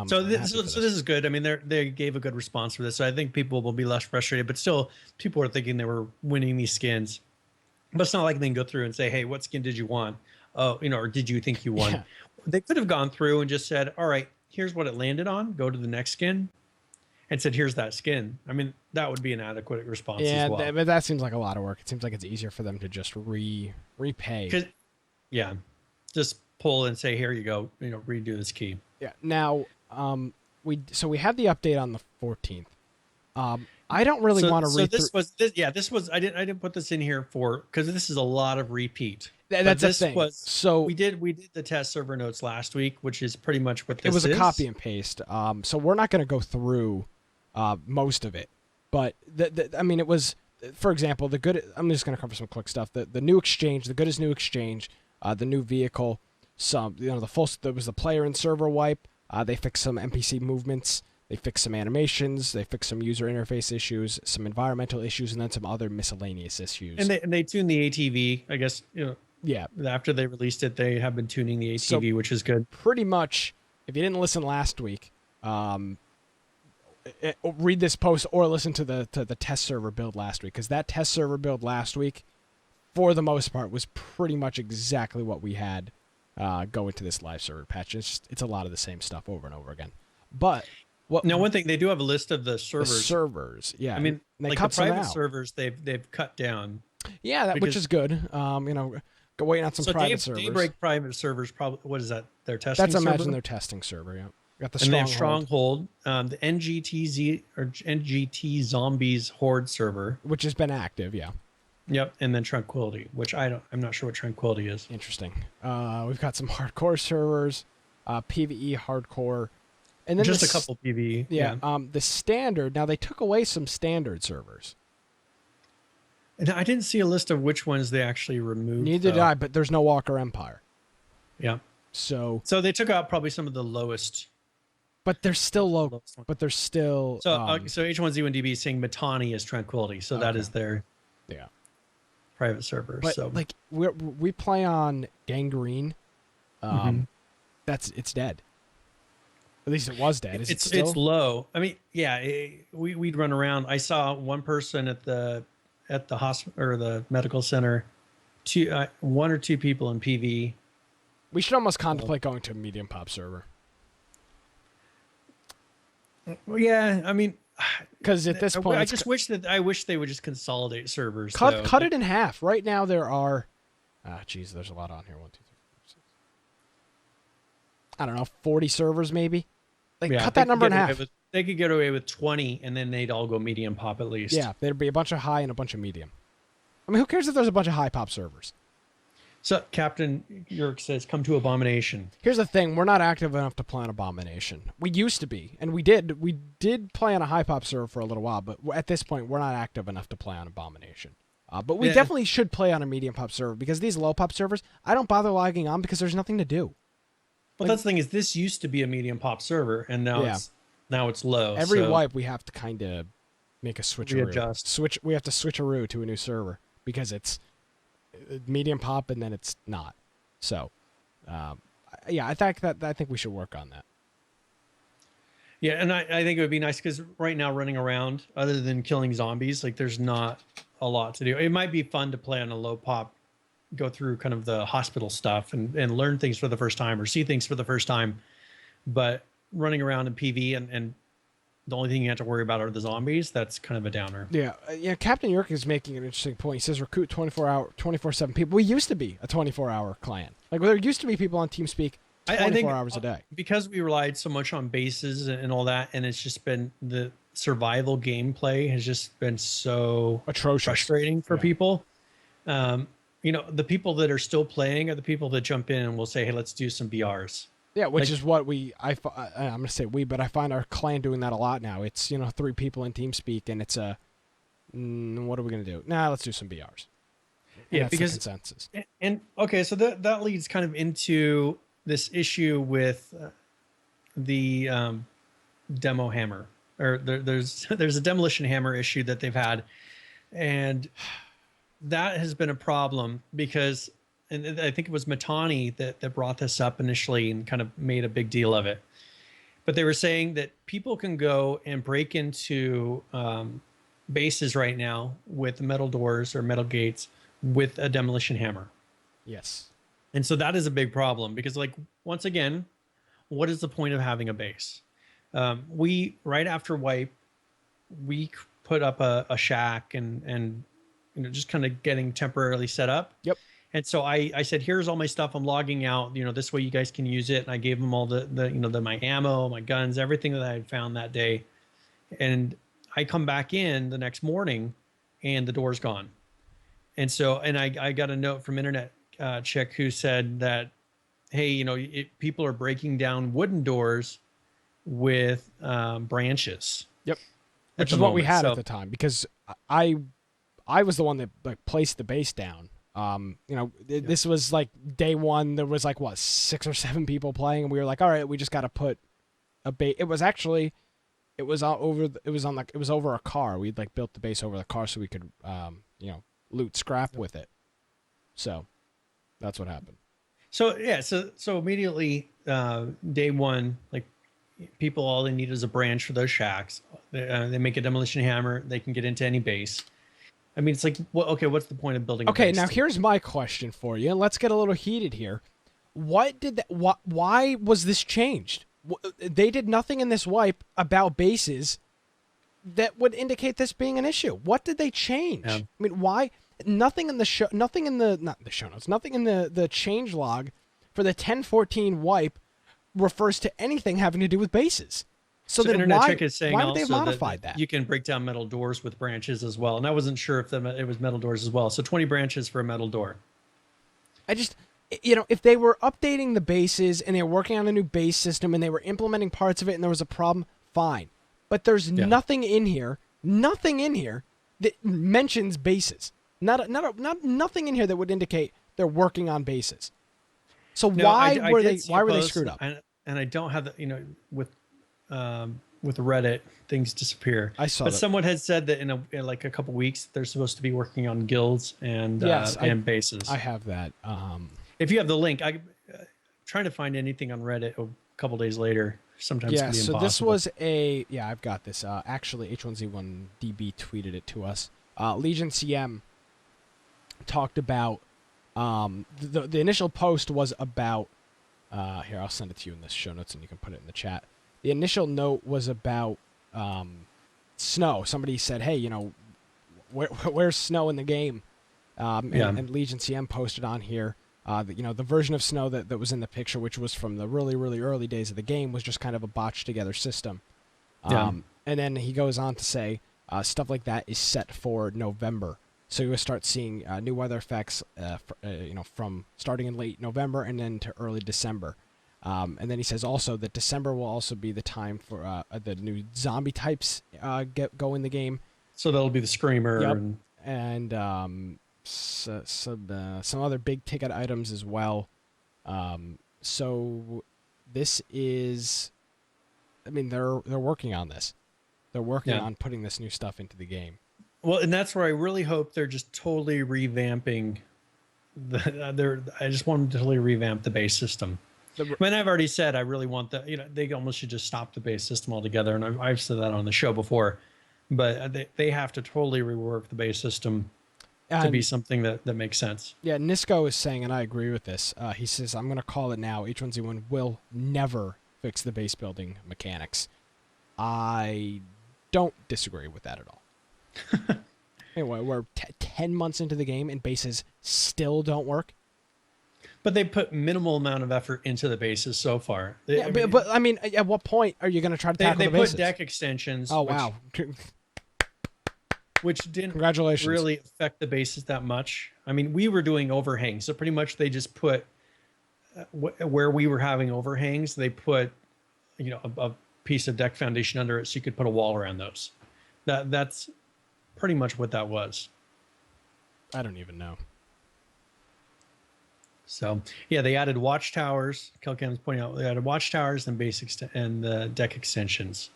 So this is good. I mean, they gave a good response for this. So I think people will be less frustrated, but still people are thinking they were winning these skins. But it's not like they can go through and say, hey, what skin did you want? Oh, or did you think you won? Yeah. They could have gone through and just said, all right, here's what it landed on. Go to the next skin and said, here's that skin. I mean, that would be an adequate response as well. But that seems like a lot of work. It seems like it's easier for them to just repay. Yeah. Just pull and say, here you go, redo this key. Yeah. Now, we had the update on the 14th. I don't really want to read through. This was I didn't put this in here because this is a lot of repeat. That's the thing. So we did the test server notes last week, which is pretty much what this is. It was a copy and paste. So we're not going to go through most of it, but I mean, it was, for example, the good. I'm just going to cover some quick stuff. The new exchange, the good is new exchange, the new vehicle. There was the player and server wipe. They fixed some NPC movements. They fixed some animations. They fixed some user interface issues, some environmental issues, and then some other miscellaneous issues. And they tuned the ATV, I guess. Yeah. After they released it, they have been tuning the ATV, which is good. Pretty much, if you didn't listen last week, read this post or listen to the test server build last week, because that test server build last week, for the most part, was pretty much exactly what we had go into this live server patch. It's a lot of the same stuff over and over again. But now, one thing, they do have a list of the servers. The servers, yeah. I mean, they like cut the private some out. servers, they've cut down. Yeah, which is good. Go waiting on some private servers. Daybreak private servers, probably. What is that? Their testing. That's server? imagine their testing server. Yeah, got the and they have Stronghold, the NGT Zombies Horde server, which has been active. Yeah. Yep, and then Tranquility, which I'm not sure what Tranquility is. Interesting. We've got some hardcore servers, PvE hardcore. And then just a couple PvE. Yeah. The standard. Now they took away some standard servers. And I didn't see a list of which ones they actually removed. Neither did I, but there's no Walker Empire. Yeah. So they took out probably some of the lowest. But they're still low. But they're still. So H1Z1 DB is saying Mittani is Tranquility. So that is their private server. But so like we play on Gangrene. It's dead. At least it was dead. Is it still? It's low. I mean, yeah, we'd run around. I saw one person at the hospital or the medical center, one or two people in PV. We should almost contemplate going to a medium pop server. Yeah, I mean, Because at this point, I wish they would just consolidate servers. Cut it in half. Right now there are, there's a lot on here. 1, 2, 3, 4, 6. I don't know, 40 servers maybe. Like cut that number in half. They could get away with 20, and then they'd all go medium pop at least. Yeah, there'd be a bunch of high and a bunch of medium. I mean, who cares if there's a bunch of high pop servers? So Captain Yerk says, "Come to Abomination." Here's the thing: we're not active enough to play on Abomination. We used to be, and we did play on a high pop server for a little while. But at this point, we're not active enough to play on Abomination. But we definitely should play on a medium pop server, because these low pop servers, I don't bother logging on because there's nothing to do. Well, that's the thing, is this used to be a medium pop server, and now it's low. Every wipe, we have to kind of make a switcheroo. Readjust. We have to switcheroo to a new server because it's medium pop and then it's not. So, I think we should work on that. Yeah, and I think it would be nice, because right now running around, other than killing zombies, like there's not a lot to do. It might be fun to play on a low pop, go through kind of the hospital stuff and learn things for the first time or see things for the first time. But running around in PV and the only thing you have to worry about are the zombies, that's kind of a downer. Yeah, Captain York is making an interesting point. He says recruit 24/7 people. We used to be a 24-hour clan. Like, there used to be people on TeamSpeak 24 hours a day. Because we relied so much on bases and all that, and it's just been the survival gameplay has just been so atrocious, frustrating for people. The people that are still playing are the people that jump in and will say, "Hey, let's do some BRs." Yeah, which is what I'm going to say but I find our clan doing that a lot now. It's, 3 people in TeamSpeak, and it's what are we going to do? Let's do some BRs. And that's because the consensus. And okay, so that leads kind of into this issue with the demo hammer, or there's a demolition hammer issue that they've had, and that has been a problem because. And I think it was Matani that brought this up initially and kind of made a big deal of it. But they were saying that people can go and break into bases right now with metal doors or metal gates with a demolition hammer. Yes. And so that is a big problem because, like, once again, what is the point of having a base? We, right after wipe, we put up a shack and just kind of getting temporarily set up. Yep. And so I said, here's all my stuff. I'm logging out, this way you guys can use it. And I gave them all my ammo, my guns, everything that I had found that day. And I come back in the next morning and the door's gone. And so, I got a note from Internet Chick who said that, hey, people are breaking down wooden doors with branches. Yep. Which is what we had at the time, because I was the one that placed the base down. This was like day one. There was 6 or 7 people playing, and we were like, all right, we just got to put a base. It was over a car. We'd built the base over the car so we could, loot scrap with it. So that's what happened. So immediately, day one, people, all they need is a branch for those shacks. They make a demolition hammer. They can get into any base. I mean, it's like, what's the point of building a base? Okay, now here's my question for you, and let's get a little heated here. Why was this changed? They did nothing in this wipe about bases that would indicate this being an issue. What did they change? I mean, why? Nothing in the change log for the 1014 wipe refers to anything having to do with bases. So then Internet Chick is saying why would they have modified that? You can break down metal doors with branches as well. And I wasn't sure if it was metal doors as well. So 20 branches for a metal door. I just, if they were updating the bases and they were working on a new base system and they were implementing parts of it and there was a problem, fine. But there's nothing in here that mentions bases. Nothing in here that would indicate they're working on bases. So why were they screwed up? And I don't have with Reddit, things disappear. I saw but someone had said that in a couple weeks they're supposed to be working on guilds and bases. I have that. If you have the link, I'm trying to find anything on Reddit a couple days later. Sometimes it can be impossible. This was I've got this. Actually, H1Z1 DB tweeted it to us. Legion CM talked about the initial post was about here, I'll send it to you in the show notes and you can put it in the chat. The initial note was about snow. Somebody said, hey, where's snow in the game? And Legion CM posted on here, the version of snow that was in the picture, which was from the really, really early days of the game, was just kind of a botched together system. And then he goes on to say, stuff like that is set for November. So you'll start seeing new weather effects, from starting in late November and then to early December. And then he says also that December will also be the time for the new zombie types go in the game. So that'll be the Screamer. Yep. And some other big ticket items as well. So this is, they're working on this. They're working on putting this new stuff into the game. Well, and that's where I really hope they're just totally revamping I just want them to totally revamp the base system. I've already said I really want they almost should just stop the base system altogether, and I've said that on the show before. But they have to totally rework the base system to be something that makes sense. Yeah, Nisco is saying, and I agree with this, he says, I'm going to call it now, H1Z1 will never fix the base building mechanics. I don't disagree with that at all. Anyway, we're 10 months into the game and bases still don't work. But they put minimal amount of effort into the bases so far. But at what point are you going to try to tackle the bases? They put deck extensions. Oh, wow. Which didn't Congratulations. really affect the bases that much. We were doing overhangs, so pretty much they just put where we were having overhangs, they put a piece of deck foundation under it, so you could put a wall around those. That's pretty much what that was. I don't even know. So yeah, they added watchtowers. Kelcam's pointing out they added watchtowers and and the deck extensions.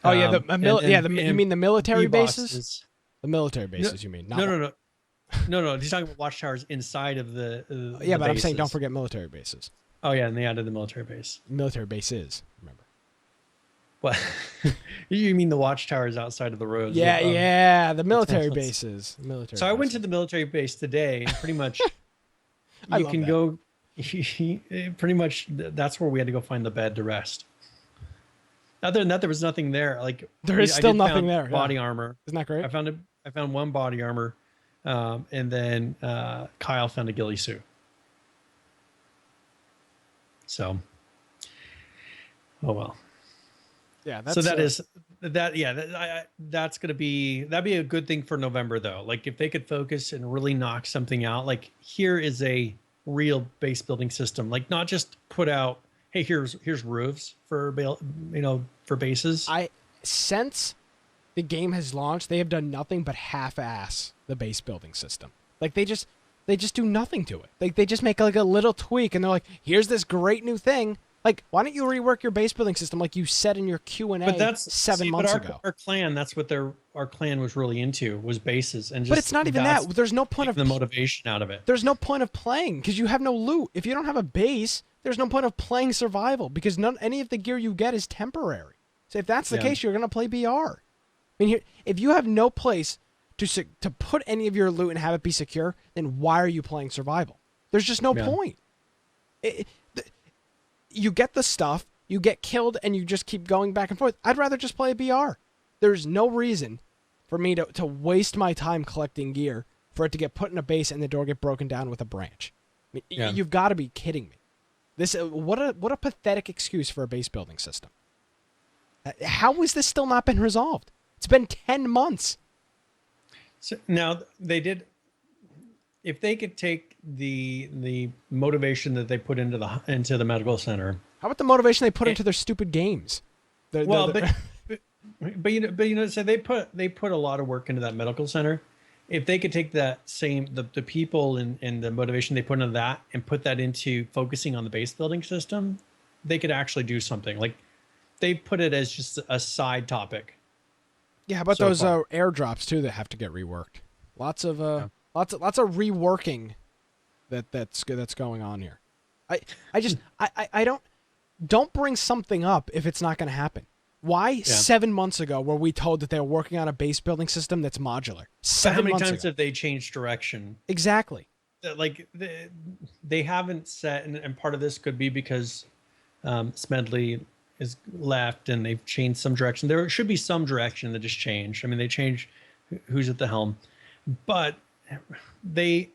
Oh yeah, you mean the military bases? The military bases, you mean? No. He's talking about watchtowers inside of the yeah, but bases. I'm saying don't forget military bases. Oh yeah, and they added the military base. Military bases, remember? What? You mean the watchtowers outside of the roads? Yeah, the military bases. So I went to the military base today, and pretty much you can go. Pretty much, that's where we had to go find the bed to rest. Other than that, there was nothing there. There is still nothing there. Body armor. Isn't that great? I found one body armor, and then Kyle found a ghillie suit. So, oh well. Yeah. That's that'd be a good thing for November though. If they could focus and really knock something out. Here is a real base building system. Not just put out, hey, here's roofs for bases. Since the game has launched, they have done nothing but half-ass the base building system. They just do nothing to it. They just make a little tweak, and they're like, here's this great new thing. Why don't you rework your base building system like you said in your Q&A 7 months ago? Our clan, that's what our clan was really into, was bases. And but it's not even that. There's no point of the motivation out of it. There's no point of playing because you have no loot. If you don't have a base, there's no point of playing survival because any of the gear you get is temporary. So if that's the case, you're going to play BR. If you have no place to put any of your loot and have it be secure, then why are you playing survival? There's just no point. You get the stuff, you get killed, and you just keep going back and forth. I'd rather just play a BR. There's no reason for me to waste my time collecting gear for it to get put in a base and the door get broken down with a branch. You've got to be kidding me. What a pathetic excuse for a base building system. How has this still not been resolved? It's been 10 months. So now they did. If they could take the motivation that they put into the medical center. How about the motivation they put into their stupid games? So they put a lot of work into that medical center. If they could take that the people and the motivation they put into that and put that into focusing on the base building system, they could actually do something. They put it as just a side topic. Yeah, how about those airdrops too that have to get reworked? Lots of reworking that's going on here. I don't bring something up if it's not going to happen. Why 7 months ago were we told that they were working on a base building system that's modular? How many times have they changed direction? Exactly. They haven't set, and part of this could be because Smedley is left, and they've changed some direction. There should be some direction that just changed. I mean, they changed who's at the helm, but they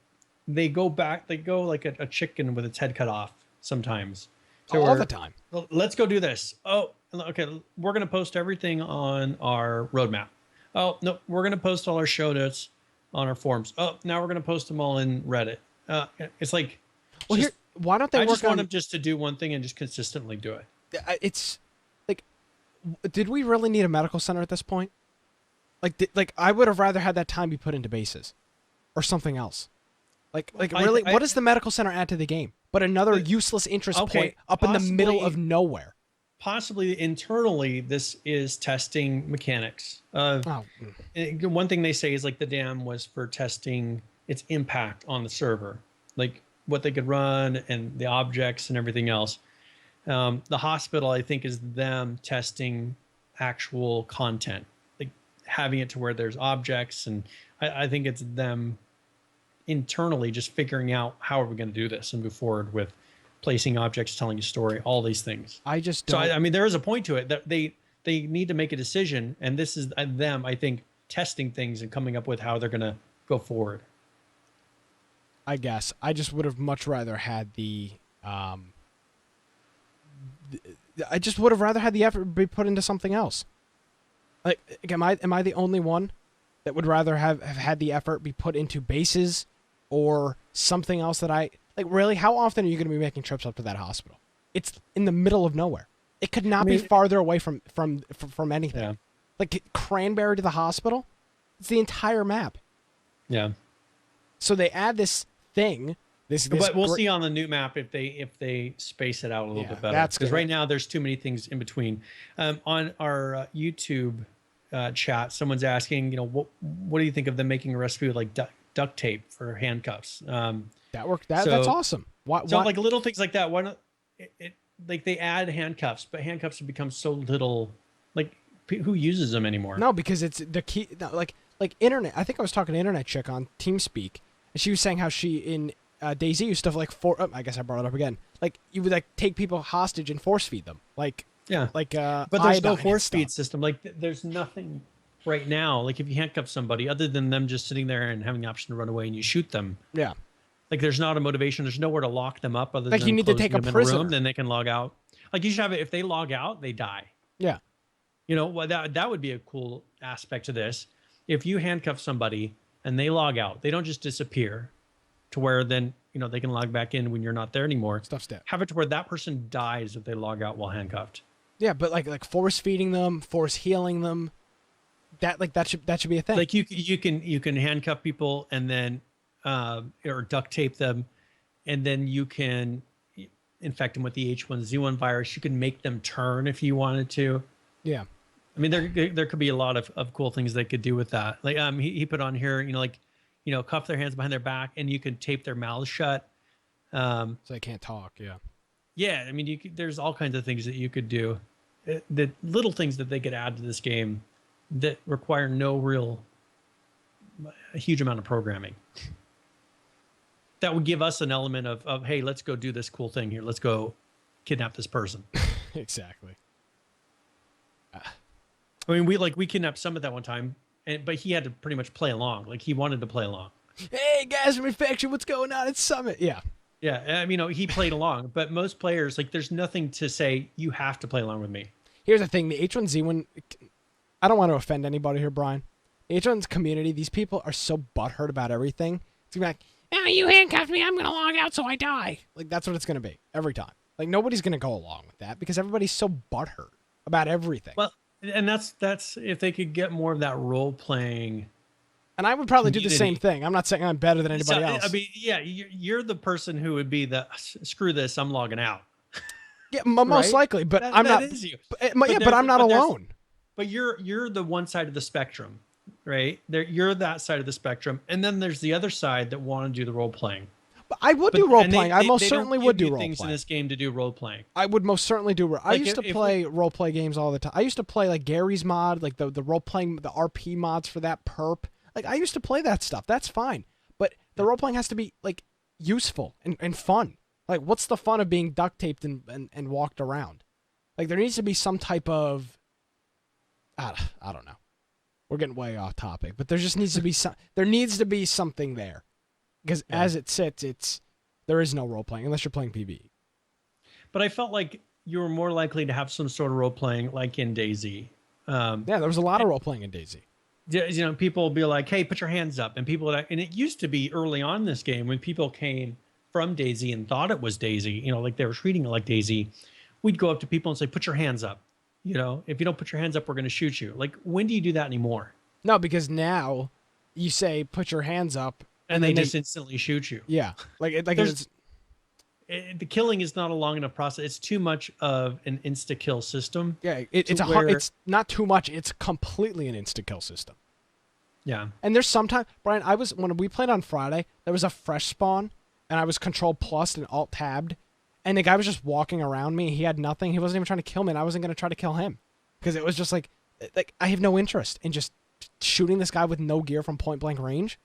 go back. They go like a chicken with its head cut off sometimes. So all the time. Let's go do this. Oh, okay. We're going to post everything on our roadmap. Oh, no, we're going to post all our show notes on our forums. Oh, now we're going to post them all in Reddit. It's like, well, just, here, why don't they I work just want on them just to do one thing and just consistently do it. it's like, did we really need a medical center at this point? Like I would have rather had that time be put into bases or something else. Like really, what does the medical center add to the game? But another useless interest point up in the middle of nowhere. Possibly internally, this is testing mechanics. One thing they say is like the dam was for testing its impact on the server, like what they could run and the objects and everything else. The hospital, I think, is them testing actual content, like having it to where there's objects. And I think it's them internally just figuring out how are we going to do this and move forward with placing objects, telling a story, all these things. I just don't. So I mean, there is a point to it that they need to make a decision, and this is them, I think, testing things and coming up with how they're going to go forward. I guess I just would have much rather had the. I just would have rather had the effort be put into something else. Like, am I the only one that would rather have had the effort be put into bases or something else that I like? Really, how often are you going to be making trips up to that hospital? It's in the middle of nowhere. It could not be farther away from anything. Yeah. Like Cranberry to the hospital, it's the entire map. Yeah. So they add this thing. But we'll see on the new map if they space it out a little bit better. Because right now there's too many things in between. On our YouTube chat, someone's asking, what do you think of them making a recipe with like duct tape for handcuffs? That worked. That's awesome. Why? Like little things like that. Why not? Like they add handcuffs, but handcuffs have become so little. Like who uses them anymore? No, because it's the key. No, like internet. I think I was talking to internet chick on TeamSpeak, and she was saying how she in DayZ used stuff like I guess I brought it up again. Like you would like take people hostage and force feed them. Like yeah, like but there's no force feed system. Like there's nothing right now. Like if you handcuff somebody, other than them just sitting there and having the option to run away and you shoot them. Yeah. Like there's not a motivation. There's nowhere to lock them up other like than you need to take a prisoner. Room, then they can log out. Like you should have it. If they log out, they die. Yeah. Well, that would be a cool aspect to this. If you handcuff somebody and they log out, they don't just disappear to where then, they can log back in when you're not there anymore. Stuff's dead. Have it to where that person dies if they log out while handcuffed. Yeah, but like force feeding them, force healing them. That should be a thing. Like you can handcuff people and then or duct tape them, and then you can infect them with the H1Z1 virus. You can make them turn if you wanted to. Yeah. I mean, there could be a lot of cool things they could do with that. Like he put on here, cuff their hands behind their back, and you could tape their mouths shut. So they can't talk. Yeah. Yeah. I mean, there's all kinds of things that you could do. The little things that they could add to this game that require a huge amount of programming. That would give us an element of, hey, let's go do this cool thing here. Let's go kidnap this person. Exactly. I mean, we kidnapped Summit that one time, but he had to pretty much play along. Like he wanted to play along. Hey guys from Infection, what's going on at Summit? Yeah. Yeah. I mean, he played along, but most players, like there's nothing to say, you have to play along with me. Here's the thing. The H1Z1, I don't want to offend anybody here, Brian. The H1's community, these people are so butthurt about everything. It's going to be like, you handcuffed me, I'm going to log out so I die. Like, that's what it's going to be every time. Like, nobody's going to go along with that because everybody's so butthurt about everything. Well, and that's if they could get more of that role-playing. And I would probably do the same thing. I'm not saying I'm better than anybody else. I mean, yeah, you're the person who would be screw this, I'm logging out. Yeah, most likely, but I'm not. Is you. But I'm not alone. But you're the one side of the spectrum, right? You're that side of the spectrum, and then there's the other side that want to do the role playing. But I would do role playing. I most certainly would do role things playing in this game to do role playing. I would most certainly do. I used to play role play games all the time. I used to play like Gary's mod, like the role playing, the RP mods for that perp. Like I used to play that stuff. That's fine, but the role playing has to be like useful and fun. Like, what's the fun of being duct taped and walked around? Like there needs to be some type of, I don't know. We're getting way off topic, but there just needs to be there needs to be something there. Because as it sits, there is no role playing unless you're playing PvE. But I felt like you were more likely to have some sort of role playing like in DayZ. There was a lot of role playing in DayZ. You know, people will be like, hey, put your hands up. And and it used to be early on in this game when people came from DayZ and thought it was DayZ, you know, like they were treating it like DayZ. We'd go up to people and say, put your hands up. You know, if you don't put your hands up, we're going to shoot you. Like, when do you do that anymore? No, because now you say, put your hands up. And they just instantly shoot you. Yeah. The killing is not a long enough process. It's too much of an insta-kill system. Yeah, it's not too much. It's completely an insta-kill system. Yeah. And there's sometimes, Brian, when we played on Friday, there was a fresh spawn, and I was Control plus and Alt tabbed, and the guy was just walking around me. He had nothing. He wasn't even trying to kill me, and I wasn't going to try to kill him. Because it was just like I have no interest in just shooting this guy with no gear from point blank range.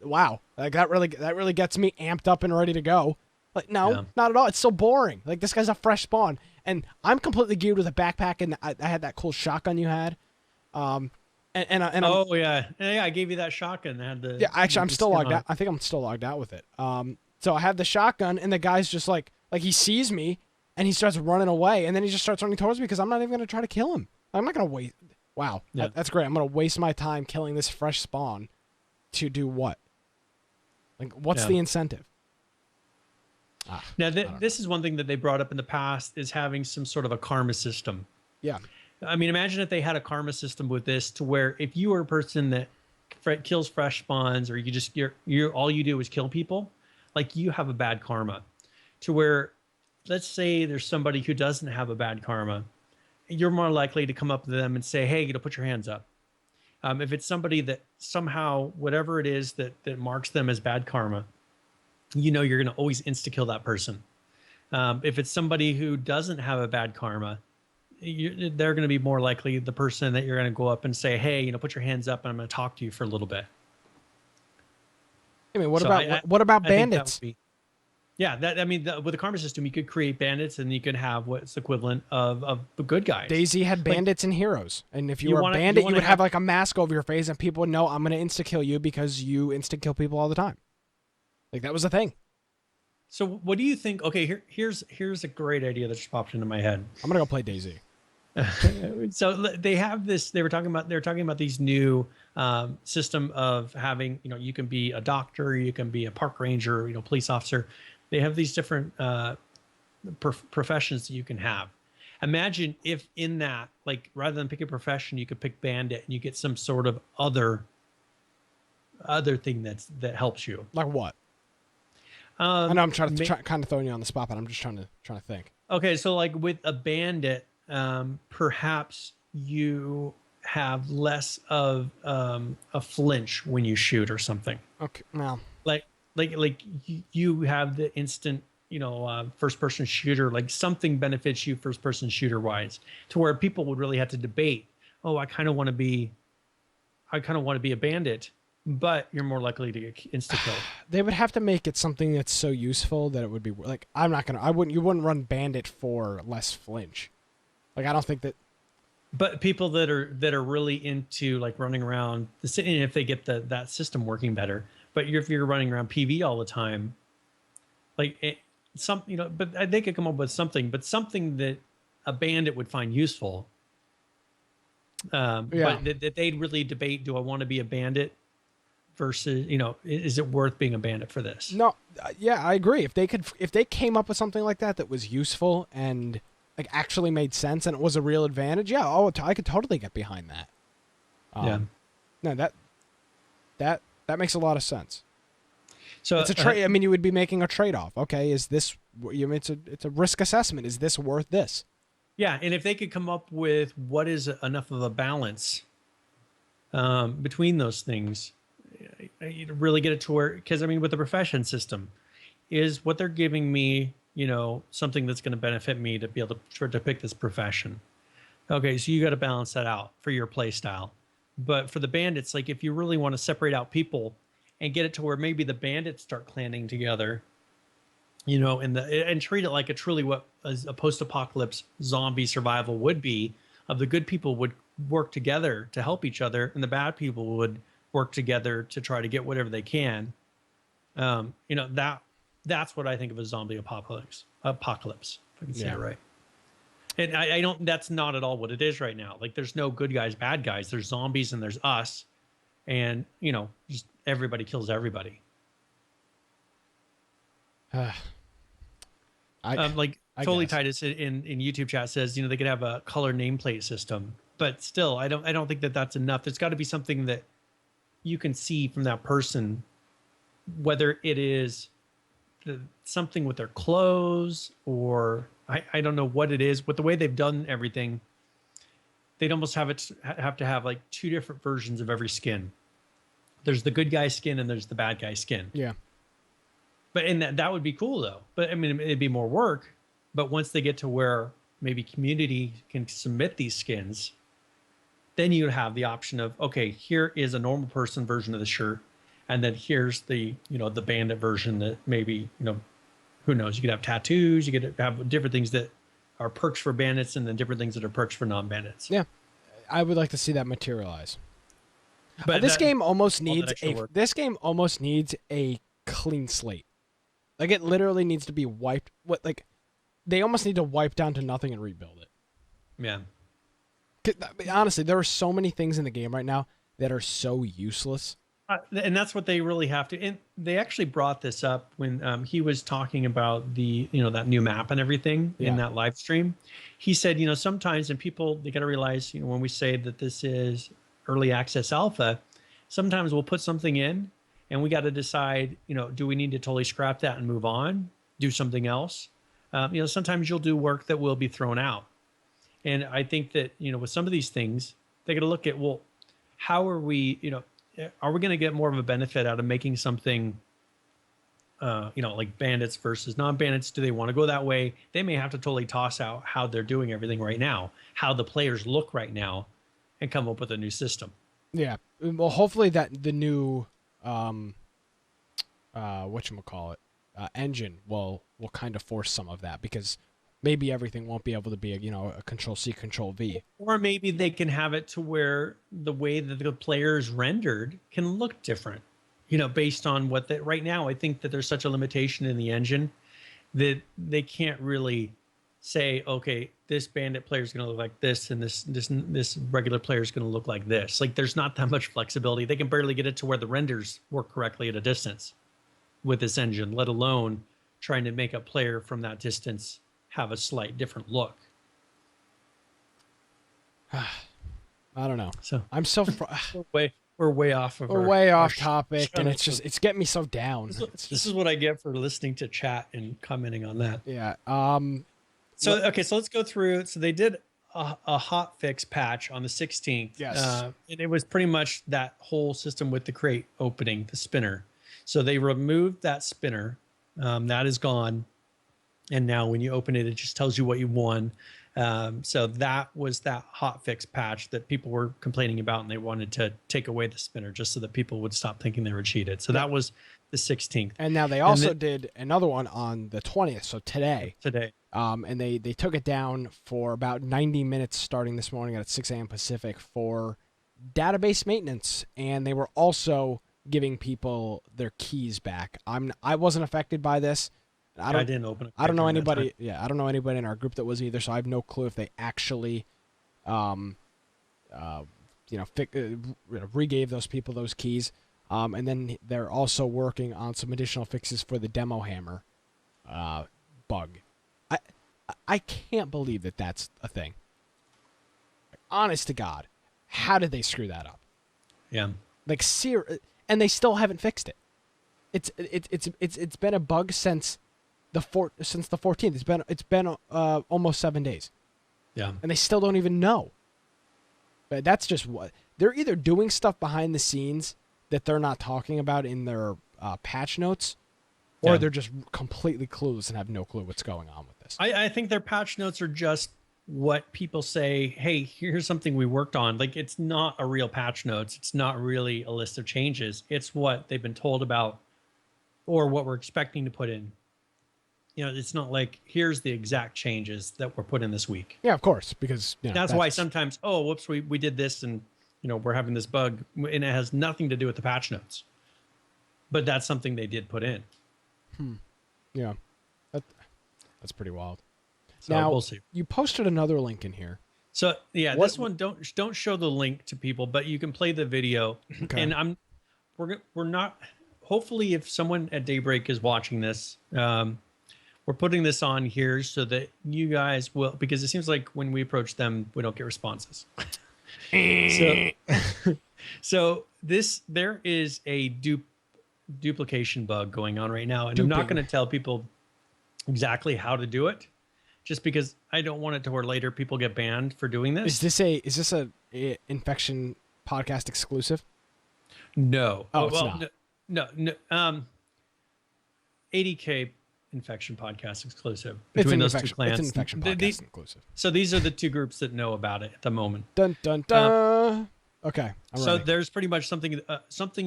Wow. Like that really gets me amped up and ready to go. Like, no, not at all. It's so boring. Like, this guy's a fresh spawn, and I'm completely geared with a backpack, and I had that cool shotgun you had. I gave you that shotgun. Actually, I'm still logged out. I think I'm still logged out with it. So I have the shotgun, and the guy's just like he sees me, and he starts running away, and then he just starts running towards me because I'm not even going to try to kill him. I'm not going to wait. Wow, that's great. I'm going to waste my time killing this fresh spawn to do what? Like, what's the incentive? Now, this is one thing that they brought up in the past is having some sort of a karma system. Yeah. I mean, imagine if they had a karma system with this to where if you are a person that kills fresh spawns or you're all you do is kill people, like you have a bad karma. To where, let's say there's somebody who doesn't have a bad karma, you're more likely to come up to them and say, hey, put your hands up. If it's somebody that somehow, whatever it is that marks them as bad karma, you know you're going to always insta-kill that person. If it's somebody who doesn't have a bad karma, they're going to be more likely the person that you're going to go up and say, hey, put your hands up and I'm going to talk to you for a little bit. I mean, what about bandits? With the karma system, you could create bandits and you could have what's equivalent of the good guys. DayZ had bandits and heroes. And if you were a bandit, you would have like a mask over your face and people would know I'm going to insta-kill you because you insta-kill people all the time. Like, that was a thing. So what do you think? Okay, here's a great idea that just popped into my head. I'm going to go play DayZ. So they have this, they were talking about these new system of having, you can be a doctor, you can be a park ranger, police officer. They have these different professions that you can have. Imagine if in that, like, rather than pick a profession, you could pick bandit and you get some sort of other thing that helps you. Like what? I know I'm kind of throwing you on the spot, but I'm just trying to think. Okay, so like with a bandit, perhaps you have less of a flinch when you shoot or something. Okay, well, like you have the instant, first person shooter, like something benefits you first person shooter wise, to where people would really have to debate. Oh, I kind of want to be a bandit, but you're more likely to get insta killed. They would have to make it something that's so useful that it would be like, you wouldn't run bandit for less flinch. Like, I don't think that. But people that are really into like running around the city, and if they get that system working better, but if you're running around PV all the time, like but they could come up with something that a bandit would find useful. But that they'd really debate: do I want to be a bandit versus, is it worth being a bandit for this? No, I agree. If they came up with something like that was useful and like actually made sense and it was a real advantage, I could totally get behind that. No, that makes a lot of sense. So it's a trade. I mean, you would be making a trade-off. Okay, is this? It's a risk assessment. Is this worth this? Yeah, and if they could come up with what is enough of a balance between those things, you really get it to where, because I mean, with the profession system, is what they're giving me, something that's going to benefit me to be able to pick this profession. Okay, so you got to balance that out for your play style. But for the bandits, like if you really want to separate out people and get it to where maybe the bandits start clanning together and treat it like a truly what a post-apocalypse zombie survival would be. Of the good people would work together to help each other, and the bad people would work together to try to get whatever they can. That's what I think of as zombie apocalypse. Apocalypse, if I can say it right. And I don't. That's not at all what it is right now. Like, there's no good guys, bad guys. There's zombies and there's us, and just everybody kills everybody. Totally Titus in YouTube chat says, they could have a color nameplate system, but still, I don't think that that's enough. There's got to be something that you can see from that person, whether it is something with their clothes or I don't know what it is. With the way they've done everything, they'd almost have to have like two different versions of every skin. There's the good guy skin and there's the bad guy skin. Yeah. But that would be cool though. But I mean, it'd be more work. But once they get to where maybe community can submit these skins, then you have the option of, okay, here is a normal person version of the shirt. And then here's the bandit version that maybe, who knows, you could have tattoos, you could have different things that are perks for bandits and then different things that are perks for non-bandits. Yeah. I would like to see that materialize. But this game almost needs a clean slate. Like, it literally needs to be wiped. They almost need to wipe down to nothing and rebuild it. Yeah. Honestly, there are so many things in the game right now that are so useless. And that's what they really have to. And they actually brought this up when he was talking about the, that new map and everything in that live stream. He said, sometimes, and people, they got to realize, when we say that this is early access alpha, sometimes we'll put something in and we got to decide, do we need to totally scrap that and move on, do something else? Sometimes you'll do work that will be thrown out. And I think that, with some of these things, they got to look at, well, how are we, are we going to get more of a benefit out of making something, like bandits versus non-bandits? Do they want to go that way? They may have to totally toss out how they're doing everything right now, how the players look right now, and come up with a new system. Yeah. Well, hopefully that the new, whatchamacallit, engine will kind of force some of that, because maybe everything won't be able to be a Control-C, Control-V. Or maybe they can have it to where the way that the player is rendered can look different, based on what that right now. I think that there's such a limitation in the engine that they can't really say, okay, this bandit player is going to look like this, and this regular player is going to look like this. Like, there's not that much flexibility. They can barely get it to where the renders work correctly at a distance with this engine, let alone trying to make a player from that distance have a slight different look. I don't know. So I'm so we're way off of our topic, and it's getting me so down. This is what I get for listening to chat and commenting on that. Yeah. So let's go through. So they did a hot fix patch on the 16th. Yes. And it was pretty much that whole system with the crate opening, the spinner. So they removed that spinner. That is gone. And now when you open it, it just tells you what you won. So that was that hot fix patch that people were complaining about, and they wanted to take away the spinner just so that people would stop thinking they were cheated. So that was the 16th. And now they also did another one on the 20th, so today. And they took it down for about 90 minutes starting this morning at 6 a.m. Pacific for database maintenance. And they were also giving people their keys back. I wasn't affected by this. I didn't open it. I don't know anybody. Yeah, I don't know anybody in our group that was either. So I have no clue if they actually, regave those people those keys. And then they're also working on some additional fixes for the demo hammer bug. I can't believe that that's a thing. Honest to God, how did they screw that up? Yeah. And they still haven't fixed it. It's been a bug since the 14th. It's been almost 7 days. Yeah. And they still don't even know. But that's just what they're either doing stuff behind the scenes that they're not talking about in their patch notes, or they're just completely clueless and have no clue what's going on with this. I think their patch notes are just what people say, hey, here's something we worked on. Like, it's not a real patch notes. It's not really a list of changes. It's what they've been told about or what we're expecting to put in. it's not like here's the exact changes that were put in this week. Yeah, of course, because That's why sometimes, oh, whoops, we did this, and we're having this bug, and it has nothing to do with the patch notes. But that's something they did put in. Yeah, that's pretty wild. So now we'll see. You posted another link in here. So yeah, this one don't show the link to people, but you can play the video. Okay. And we're not. Hopefully, if someone at Daybreak is watching this, we're putting this on here so that you guys will, because it seems like when we approach them, we don't get responses. so there is a duplication bug going on right now, and I'm not going to tell people exactly how to do it, just because I don't want it to where later people get banned for doing this. Is this a Infection podcast exclusive? No. Oh, it's not. No. 80K Infection podcast exclusive between those two clans. It's an Infection podcast exclusive. So these are the two groups that know about it at the moment. Dun dun dun. Okay. So there's pretty much something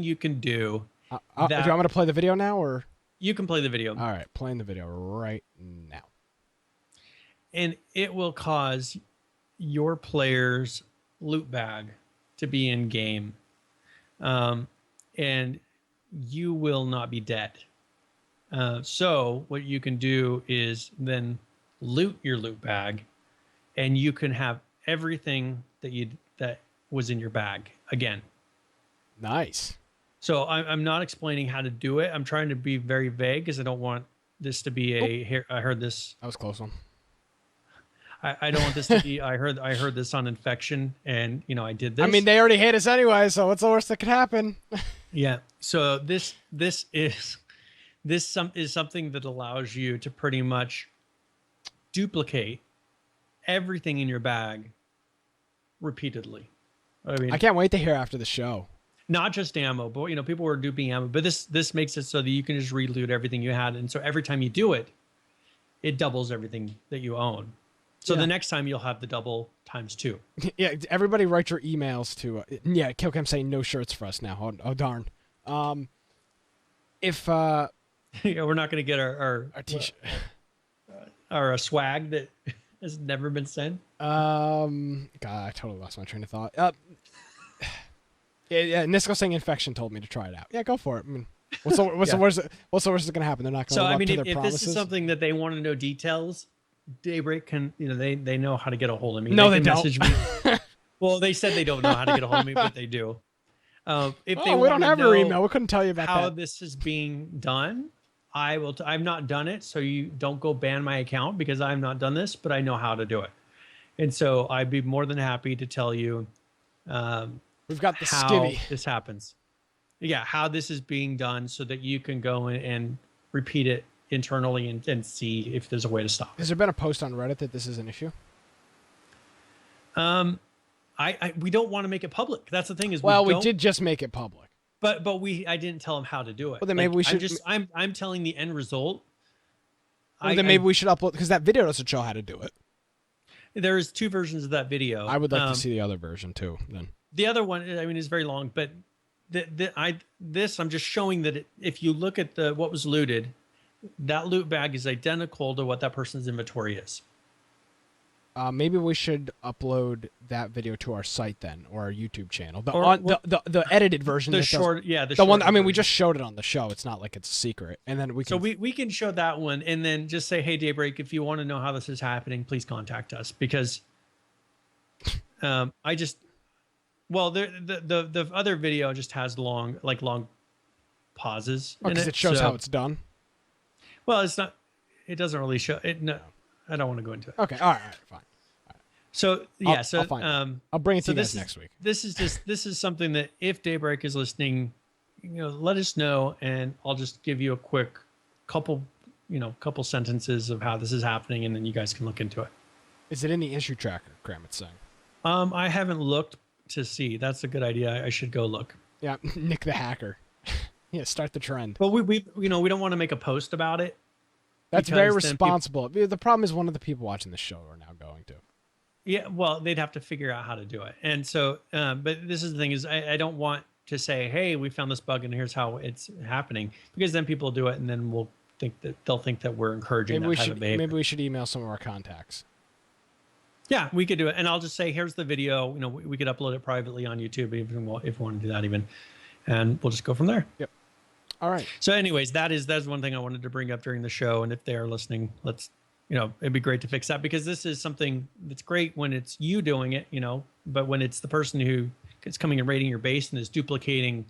you can do. Do you want me to play the video now, or you can play the video? All right, playing the video right now. And it will cause your player's loot bag to be in game, and you will not be dead. So what you can do is then loot your loot bag, and you can have everything that was in your bag again. Nice. So I'm not explaining how to do it. I'm trying to be very vague because I don't want this to be I heard this. That was a close one. I don't want this to be. I heard this on Infection, and I did this. I mean, they already hate us anyway, so what's the worst that could happen? Yeah. So this is something that allows you to pretty much duplicate everything in your bag repeatedly. I mean, I can't wait to hear after the show. Not just ammo, but people were duping ammo. But this makes it so that you can just reloot everything you had, and so every time you do it, it doubles everything that you own. So the next time you'll have the double times 2. Yeah, everybody write your emails to Killcam saying no shirts for us now. Oh darn. If we're not going to get our t-shirt, our swag that has never been sent. God, I totally lost my train of thought. Yeah, Nisco saying Infection told me to try it out. Yeah, go for it. I mean, what's the worst that's going to happen? They're not going to live up to their promises. If this is something that they want to know details, Daybreak can, they know how to get a hold of me. No, they don't. Message me. Well, they said they don't know how to get a hold of me, but they do. If they we don't have your email. We couldn't tell you about how that. this is being done, I will. I've not done it, so you don't go ban my account because I've not done this, but I know how to do it, and so I'd be more than happy to tell you. We've got the how skivvy. This happens. Yeah, how this is being done so that you can go in and repeat it internally and see if there's a way to stop it. Has there been a post on Reddit that this is an issue? We don't want to make it public. That's the thing is, we did just make it public. But I didn't tell them how to do it. Well, then maybe we should. I'm telling the end result. Well, then maybe we should upload, because that video doesn't show how to do it. There's 2 versions of that video. I would like to see the other version too. Then the other one, I mean, is very long, but I'm just showing that if you look at what was looted, that loot bag is identical to what that person's inventory is. Maybe we should upload that video to our site then, or our YouTube channel. The edited version. The one. I mean, we just showed it on the show. It's not like it's a secret. And then we can. So we can show that one, and then just say, hey, Daybreak, if you want to know how this is happening, please contact us, because the other video just has long pauses. Because it shows how it's done. Well, it's not. It doesn't really show it. No, I don't want to go into it. Okay. All right. Fine. So yeah, I'll bring it to you guys next week. This is something that if Daybreak is listening, let us know, and I'll just give you a quick couple sentences of how this is happening, and then you guys can look into it. Is it in the issue tracker, Kramit's saying? I haven't looked to see. That's a good idea. I should go look. Yeah, Nick the hacker. Yeah, start the trend. Well, we don't want to make a post about it. That's very responsible. The problem is one of the people watching the show are now going to. Yeah, well, they'd have to figure out how to do it. And so, but this is the thing is I don't want to say, hey, we found this bug and here's how it's happening, because then people do it and then we'll they'll think that we're encouraging that type of behavior. Maybe we should email some of our contacts. Yeah, we could do it. And I'll just say, here's the video. We could upload it privately on YouTube if we want to do that even. And we'll just go from there. Yep. All right. So anyways, that's one thing I wanted to bring up during the show. And if they are listening, it'd be great to fix that, because this is something that's great when it's you doing it, but when it's the person who is coming and raiding your base and is duplicating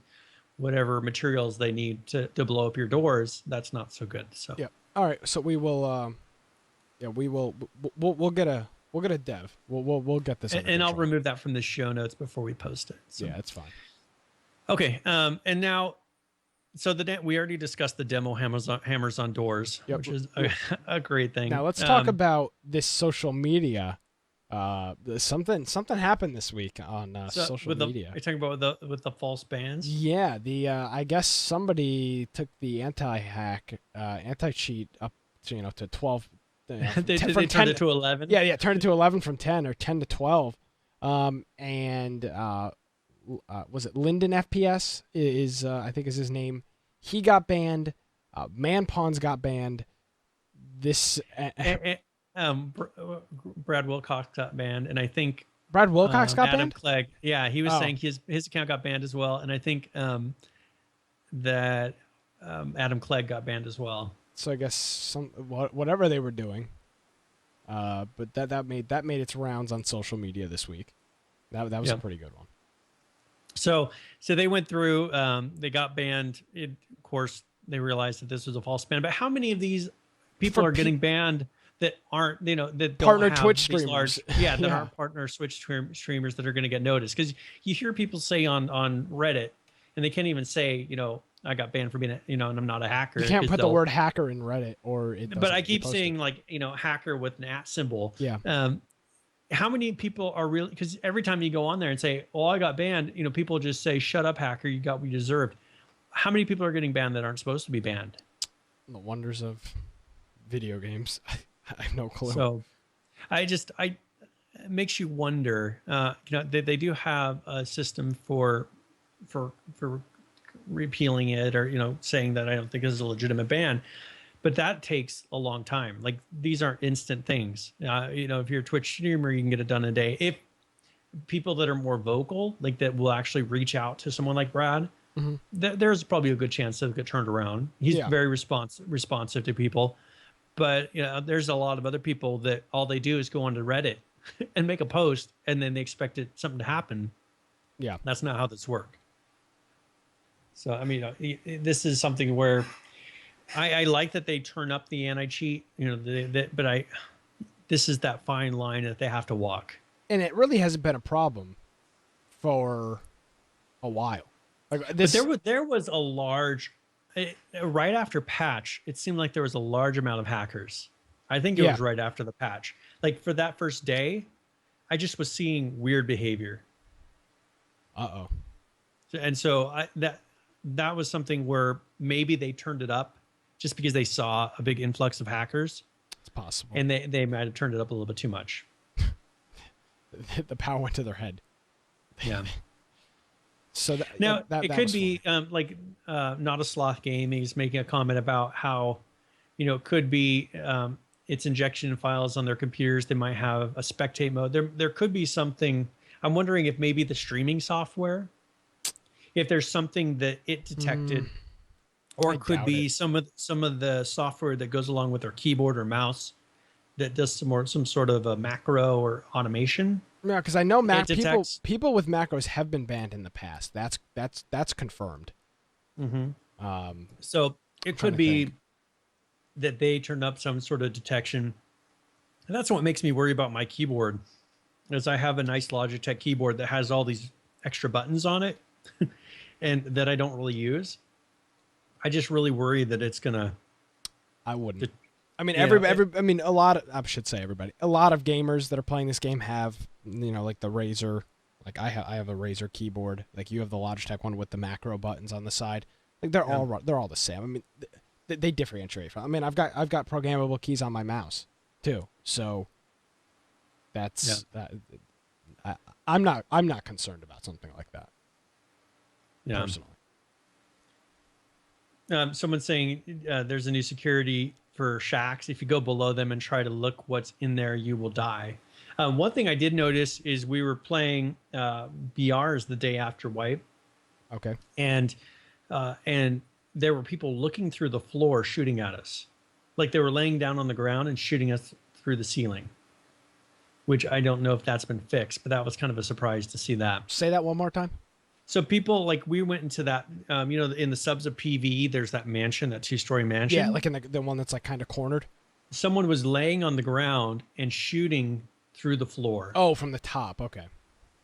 whatever materials they need to blow up your doors, that's not so good. So yeah. All right. So we will, we'll get a dev. We'll get this. And I'll remove that from the show notes before we post it. So. Yeah, that's fine. Okay. And now, so we already discussed the demo hammers on doors, which is a great thing. Now let's talk about this social media. Something happened this week on social media. Are you talking about with the false bans? Yeah, I guess somebody took the anti-cheat up to 12. They turned it to 11. Yeah, turned it to 11 from 10, or 10 to 12. Was it Linden FPS is I think is his name. He got banned. Man Pawns got banned. This Brad Wilcox got banned, and I think Brad Wilcox got Adam banned. Clegg, yeah, he was saying his account got banned as well, and I think that Adam Clegg got banned as well. So I guess whatever they were doing, but that made its rounds on social media this week. That was a pretty good one. So they went through. They got banned. Of course, they realized that this was a false ban. But how many of these people are getting banned that aren't, that partner don't have Twitch these streamers? that aren't partner Twitch streamers that are going to get noticed? Because you hear people say on Reddit, and they can't even say, I got banned for being and I'm not a hacker. You can't put the word hacker in Reddit, or it doesn't. But I keep saying hacker with an @ symbol. Yeah. How many people are really, because every time you go on there and say, I got banned, people just say, shut up, hacker, you got what you deserved. How many people are getting banned that aren't supposed to be banned? The wonders of video games. I have no clue. So it makes you wonder, they do have a system for repealing it, or, saying that I don't think this is a legitimate ban. But that takes a long time. Like, these aren't instant things. If you're a Twitch streamer, you can get it done in a day. If people that are more vocal, like that will actually reach out to someone like Brad, there's probably a good chance they'll get turned around. He's very responsive to people. But there's a lot of other people that all they do is go onto Reddit and make a post, and then they expect something to happen. Yeah, that's not how this works. So this is something where I like that they turn up the anti-cheat, but this is that fine line that they have to walk. And it really hasn't been a problem for a while. Like this, but there was a large, right after patch, it seemed like there was a large amount of hackers. I think it was right after the patch. Like, for that first day, I just was seeing weird behavior. And so that was something where maybe they turned it up just because they saw a big influx of hackers. It's possible. And they might have turned it up a little bit too much. The power went to their head. Yeah. So it could be Not a Sloth Gaming is making a comment about how, it could be its injection files on their computers. They might have a spectate mode. There could be something. I'm wondering if maybe the streaming software, if there's something that it detected. Or it could be some of the software that goes along with their keyboard or mouse that does some sort of a macro or automation. Yeah, because I know people with macros have been banned in the past. That's confirmed. So it could be that they turned up some sort of detection, and that's what makes me worry about my keyboard. Is I have a nice Logitech keyboard that has all these extra buttons on it, and that I don't really use. I just really worry that it's gonna. I wouldn't. I mean, a lot of gamers that are playing this game have, like the Razer. Like I have a Razer keyboard. Like you have the Logitech one with the macro buttons on the side. Like they're all the same. I mean, they differentiate from. I mean, I've got programmable keys on my mouse too. So that's that. I'm not concerned about something like that. Yeah. Personally. Someone's saying there's a new security for shacks. If you go below them and try to look what's in there, you will die. One thing I did notice is we were playing BRs the day after wipe, Okay. and there were people looking through the floor shooting at us, like they were laying down on the ground and shooting us through the ceiling. Which I don't know if that's been fixed, but that was kind of a surprise to see that. Say that one more time. So people, like, we went into that, in the subs of PvE, there's that mansion, that 2-story mansion. Yeah, like in the one that's like kind of cornered. Someone was laying on the ground and shooting through the floor. Oh, from the top. Okay.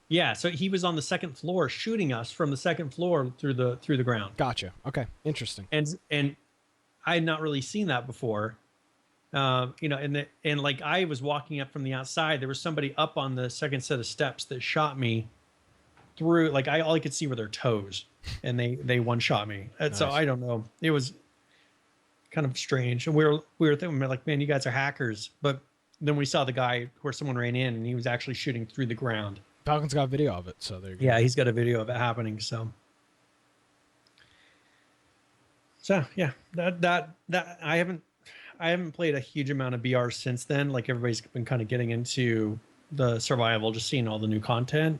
Yeah, so he was on the second floor shooting us from the second floor through the ground. Gotcha. Okay, interesting. And I had not really seen that before. And like I was walking up from the outside, there was somebody up on the second set of steps that shot me through. Like all I could see were their toes, and they one shot me. And Nice. So I don't know. It was kind of strange, and we were thinking like, man, you guys are hackers. But then we saw the guy where someone ran in, and he was actually shooting through the ground. Falcon's got video of it, so there you go. Yeah, he's got a video of it happening. So yeah, that I haven't played a huge amount of BR since then. Like everybody's been kind of getting into the survival, just seeing all the new content.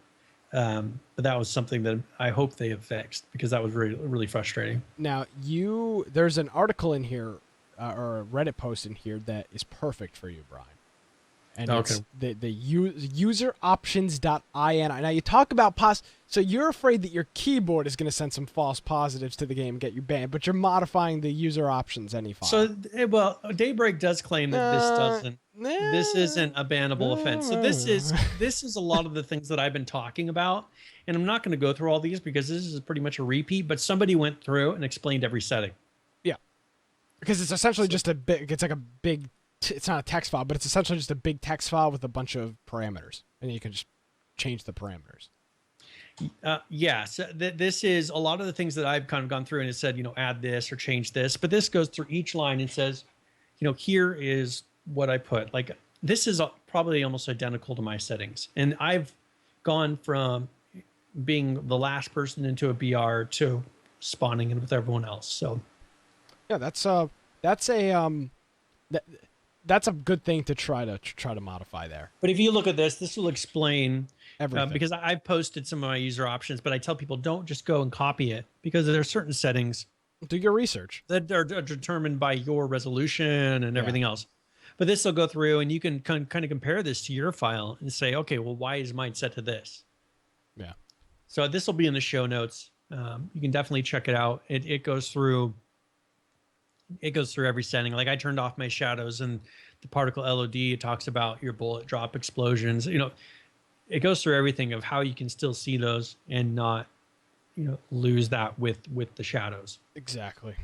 But that was something that I hope they have fixed, because that was really, really frustrating. Now there's an article in here or a Reddit post in here that is perfect for you, Brian. And it's the useroptions.ini. Now you talk about so you're afraid that your keyboard is going to send some false positives to the game and get you banned, but you're modifying the user options any file. So, well, Daybreak does claim that this isn't a bannable offense. So this is a lot of the things that I've been talking about, and I'm not going to go through all these because this is pretty much a repeat, but somebody went through and explained every setting. Yeah. Because it's essentially just it's like a big, it's not a text file, but it's essentially just a big text file with a bunch of parameters, and you can just change the parameters. So this is a lot of the things that I've kind of gone through, and it said, add this or change this, but this goes through each line and says, here is what I put. Like, this is probably almost identical to my settings. And I've gone from being the last person into a BR to spawning in with everyone else. So yeah, that's a good thing to try to modify there. But if you look at this will explain everything. Because I've posted some of my user options, but I tell people don't just go and copy it, because there are certain settings. Do your research. That are determined by your resolution and everything else. But this will go through, and you can kind of compare this to your file and say, okay, well, why is mine set to this? Yeah. So this will be in the show notes. You can definitely check it out. It goes through. It goes through every setting. Like, I turned off my shadows, and the particle LOD, it talks about your bullet drop explosions. It goes through everything of how you can still see those and not, lose that with the shadows. Exactly.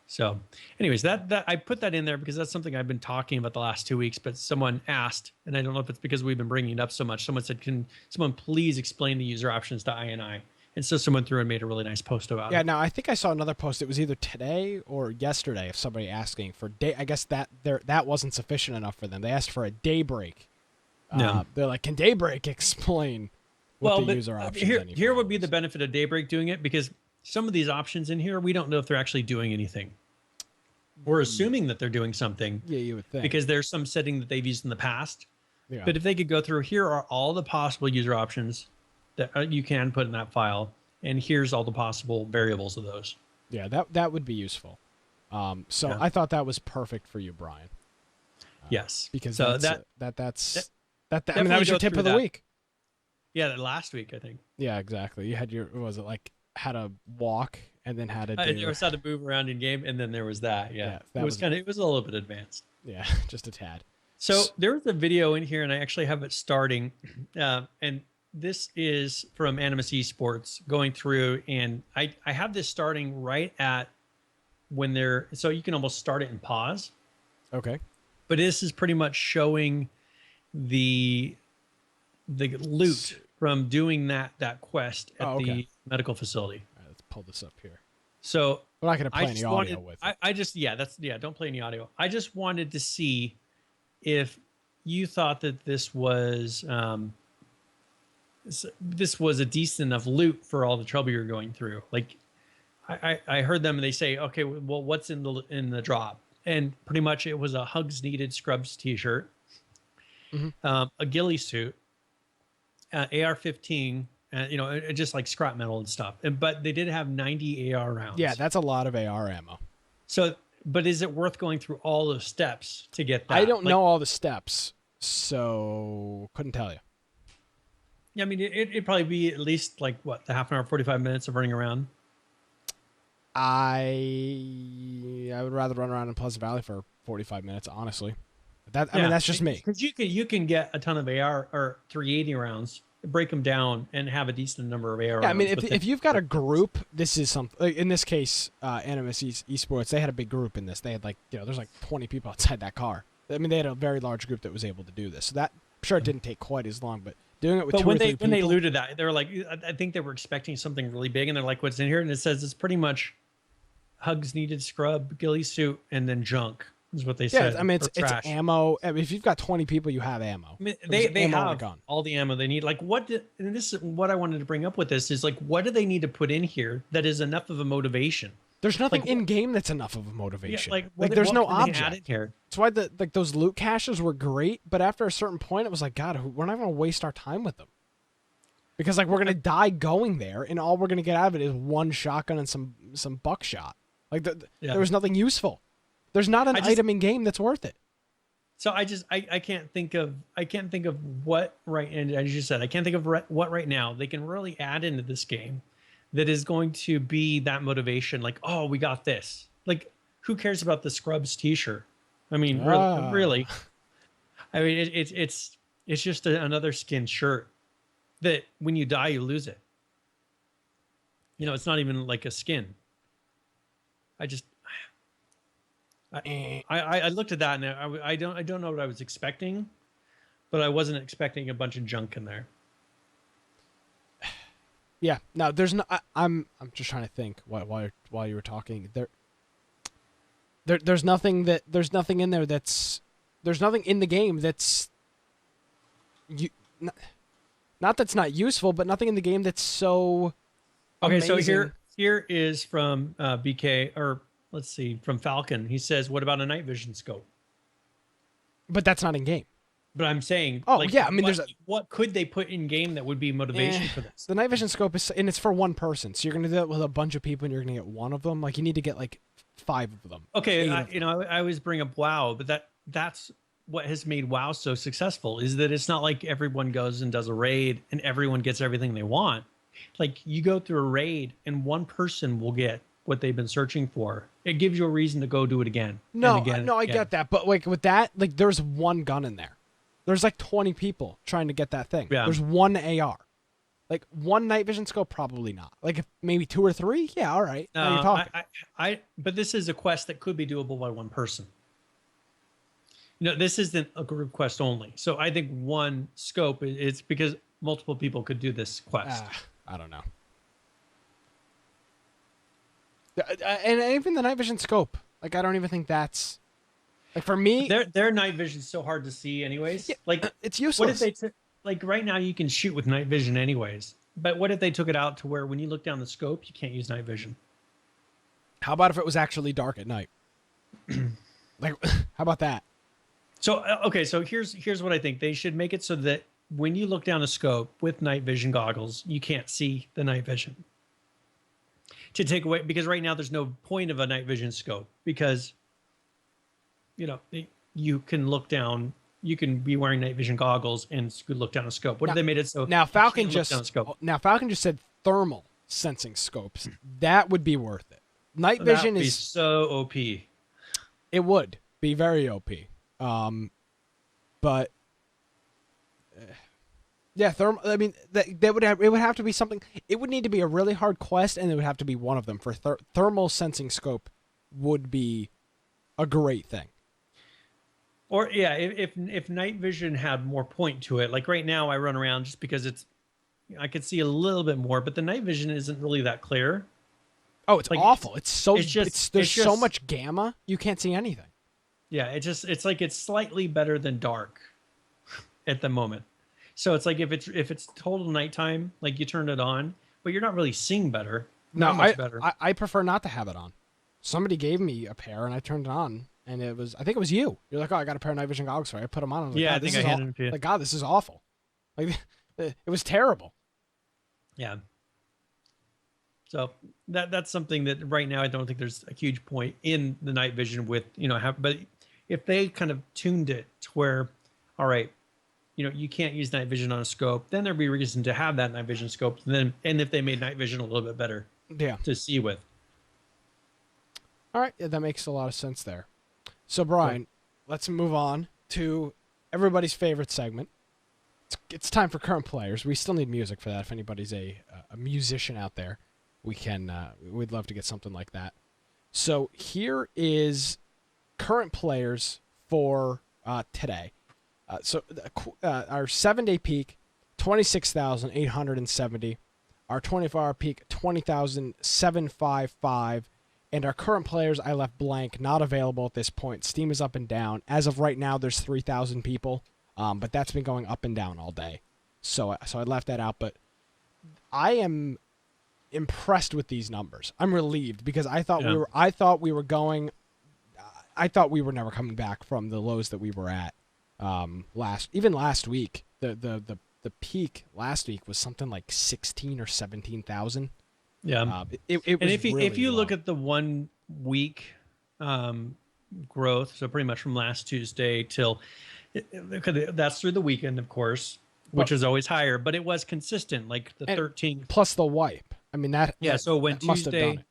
So anyways, that I put that in there because that's something I've been talking about the last 2 weeks, but someone asked, and I don't know if it's because we've been bringing it up so much. Someone said, can someone please explain the user options to INI? And so someone threw and made a really nice post about it. Yeah, now I think I saw another post. It was either today or yesterday of somebody asking for I guess that wasn't sufficient enough for them. They asked for a Daybreak. No. They're like, can Daybreak explain what the user options? Here would be the benefit of Daybreak doing it, because some of these options in here, we don't know if they're actually doing anything. We're assuming that they're doing something. Yeah, you would think. Because there's some setting that they've used in the past. Yeah. But if they could go through, here are all the possible user options that you can put in that file, and here's all the possible variables of those. Yeah, that would be useful. So Yeah. I thought that was perfect for you, Brian. Yes. Because So that was definitely your go tip through of the that. week. Yeah, last week, I think. Yeah, exactly. You had how to walk and then how to do. There was how to move around in game, and then there was that. Yeah, that it was a little bit advanced. Yeah, just a tad. So there was a video in here, and I actually have it starting, and this is from Animus Esports going through, and I have this starting right at when so you can almost start it and pause. Okay. But this is pretty much showing the loot from doing that quest at the medical facility. All right, let's pull this up here. So we're not going to play any audio with it. Don't play any audio. I just wanted to see if you thought that this was a decent enough loot for all the trouble you're going through. Like, I heard them and they say, okay, well, what's in the drop? And pretty much it was a Hugs Needed Scrubs t-shirt, a ghillie suit, AR-15, just like scrap metal and stuff. But they did have 90 AR rounds. Yeah, that's a lot of AR ammo. So, but is it worth going through all those steps to get that? I don't know all the steps, so couldn't tell you. Yeah, I mean, it'd probably be at least like what, the half an hour, 45 minutes of running around. I would rather run around in Pleasant Valley for 45 minutes, honestly. I mean, that's just me. Because you can get a ton of AR or 380 rounds, break them down, and have a decent number of AR. Yeah, I mean, if you've got a group, this is something. Like in this case, Animus Esports, they had a big group in this. They had there's like 20 people outside that car. I mean, they had a very large group that was able to do this. So that, I'm sure it didn't take quite as long, but doing it with two or three people. When they alluded that, they were like, I think they were expecting something really big, and they're like, what's in here? And it says it's pretty much Hugs Needed Scrub, ghillie suit, and then junk is what they said. Yeah, I mean, it's ammo. I mean, if you've got 20 people, you have ammo. I mean, they have all the ammo they need. Like, and this is what I wanted to bring up with this is like, what do they need to put in here that is enough of a motivation? There's nothing in game that's enough of a motivation. Yeah, there's no object. Add in here? That's why those loot caches were great, but after a certain point, it was like, God, we're not going to waste our time with them. Because we're going to die going there, and all we're going to get out of it is one shotgun and some buckshot. There was nothing useful. There's not an item in game that's worth it. So I can't think of what and as you said, I can't think of what right now they can really add into this game that is going to be that motivation. Like, oh, we got this. Like, who cares about the Scrubs t-shirt? I mean, really. I mean, it's just another skin shirt that when you die, you lose it. It's not even like a skin. I looked at that and I don't know what I was expecting, but I wasn't expecting a bunch of junk in there. Yeah, no, there's no. I'm just trying to think while you were talking. There's nothing in there there's nothing in the game that's not that's not useful, but nothing in the game that's so. Okay, amazing. so here is from BK, or let's see, from Falcon. He says, "What about a night vision scope?" But that's not in game. But I'm saying, I mean, what could they put in game that would be motivation for this? The night vision scope and it's for one person, so you're going to do it with a bunch of people, and you're going to get one of them. Like, you need to get like 5 of them. Okay, I always bring up WoW, but that's what has made WoW so successful is that it's not like everyone goes and does a raid and everyone gets everything they want. Like, you go through a raid and one person will get what they've been searching for. It gives you a reason to go do it again. I get that, but like with that, like there's one gun in there. There's like 20 people trying to get that thing. Yeah. There's one AR. Like one night vision scope, probably not. Like if maybe 2 or 3, yeah, all right. Now you're talking. But this is a quest that could be doable by one person. This isn't a group quest only. So I think one scope is because multiple people could do this quest. I don't know. And even the night vision scope, like I don't even think that's like for me. Their night vision is so hard to see, anyways. Yeah, like it's useless. What if they like right now you can shoot with night vision, anyways? But what if they took it out to where when you look down the scope, you can't use night vision? How about if it was actually dark at night? Like, how about that? So okay, so here's what I think they should make it so that when you look down a scope with night vision goggles, you can't see the night vision. To take away, because right now there's no point of a night vision scope because, you can look down, you can be wearing night vision goggles and look down a scope. What if they made it so now Falcon just said thermal sensing scopes. That would be worth it. Night vision is so OP. It would be very OP. But yeah, thermal. I mean, it would have to be something. It would need to be a really hard quest, and it would have to be one of them. For thermal sensing scope would be a great thing. Or yeah, if night vision had more point to it, like right now I run around just because I could see a little bit more, but the night vision isn't really that clear. Oh, it's like, awful. There's so much gamma, you can't see anything. Yeah, it's like it's slightly better than dark at the moment. So it's like if it's total nighttime, like you turn it on, but you're not really seeing better. not much better. I prefer not to have it on. Somebody gave me a pair and I turned it on, and I think it was you. You're like, oh, I got a pair of night vision goggles for you. I put them on. I was like, Yeah, God, I think I handed them to you. Like, God, this is awful. Like, it was terrible. Yeah. So that's something that right now I don't think there's a huge point in the night vision with, but if they kind of tuned it to where, all right, you can't use night vision on a scope, then there'd be reason to have that night vision scope. And if they made night vision a little bit better to see with. All right. Yeah, that makes a lot of sense there. So Brian, let's move on to everybody's favorite segment. It's time for current players. We still need music for that. If anybody's a musician out there, we'd love to get something like that. So here is current players for today. So our 7-day peak, 26,870. Our 24-hour peak, 20,755. And our current players, I left blank, not available at this point. Steam is up and down. As of right now, there's 3,000 people, but that's been going up and down all day. So I left that out, but I am impressed with these numbers. I'm relieved because I thought we were never coming back from the lows that we were at last week. The peak last week was something like 16 or 17,000. Yeah. If you look at the 1 week growth, so pretty much from last Tuesday till that's through the weekend, of course, which is always higher, but it was consistent, like the 13 plus the wipe. I mean so when Tuesday,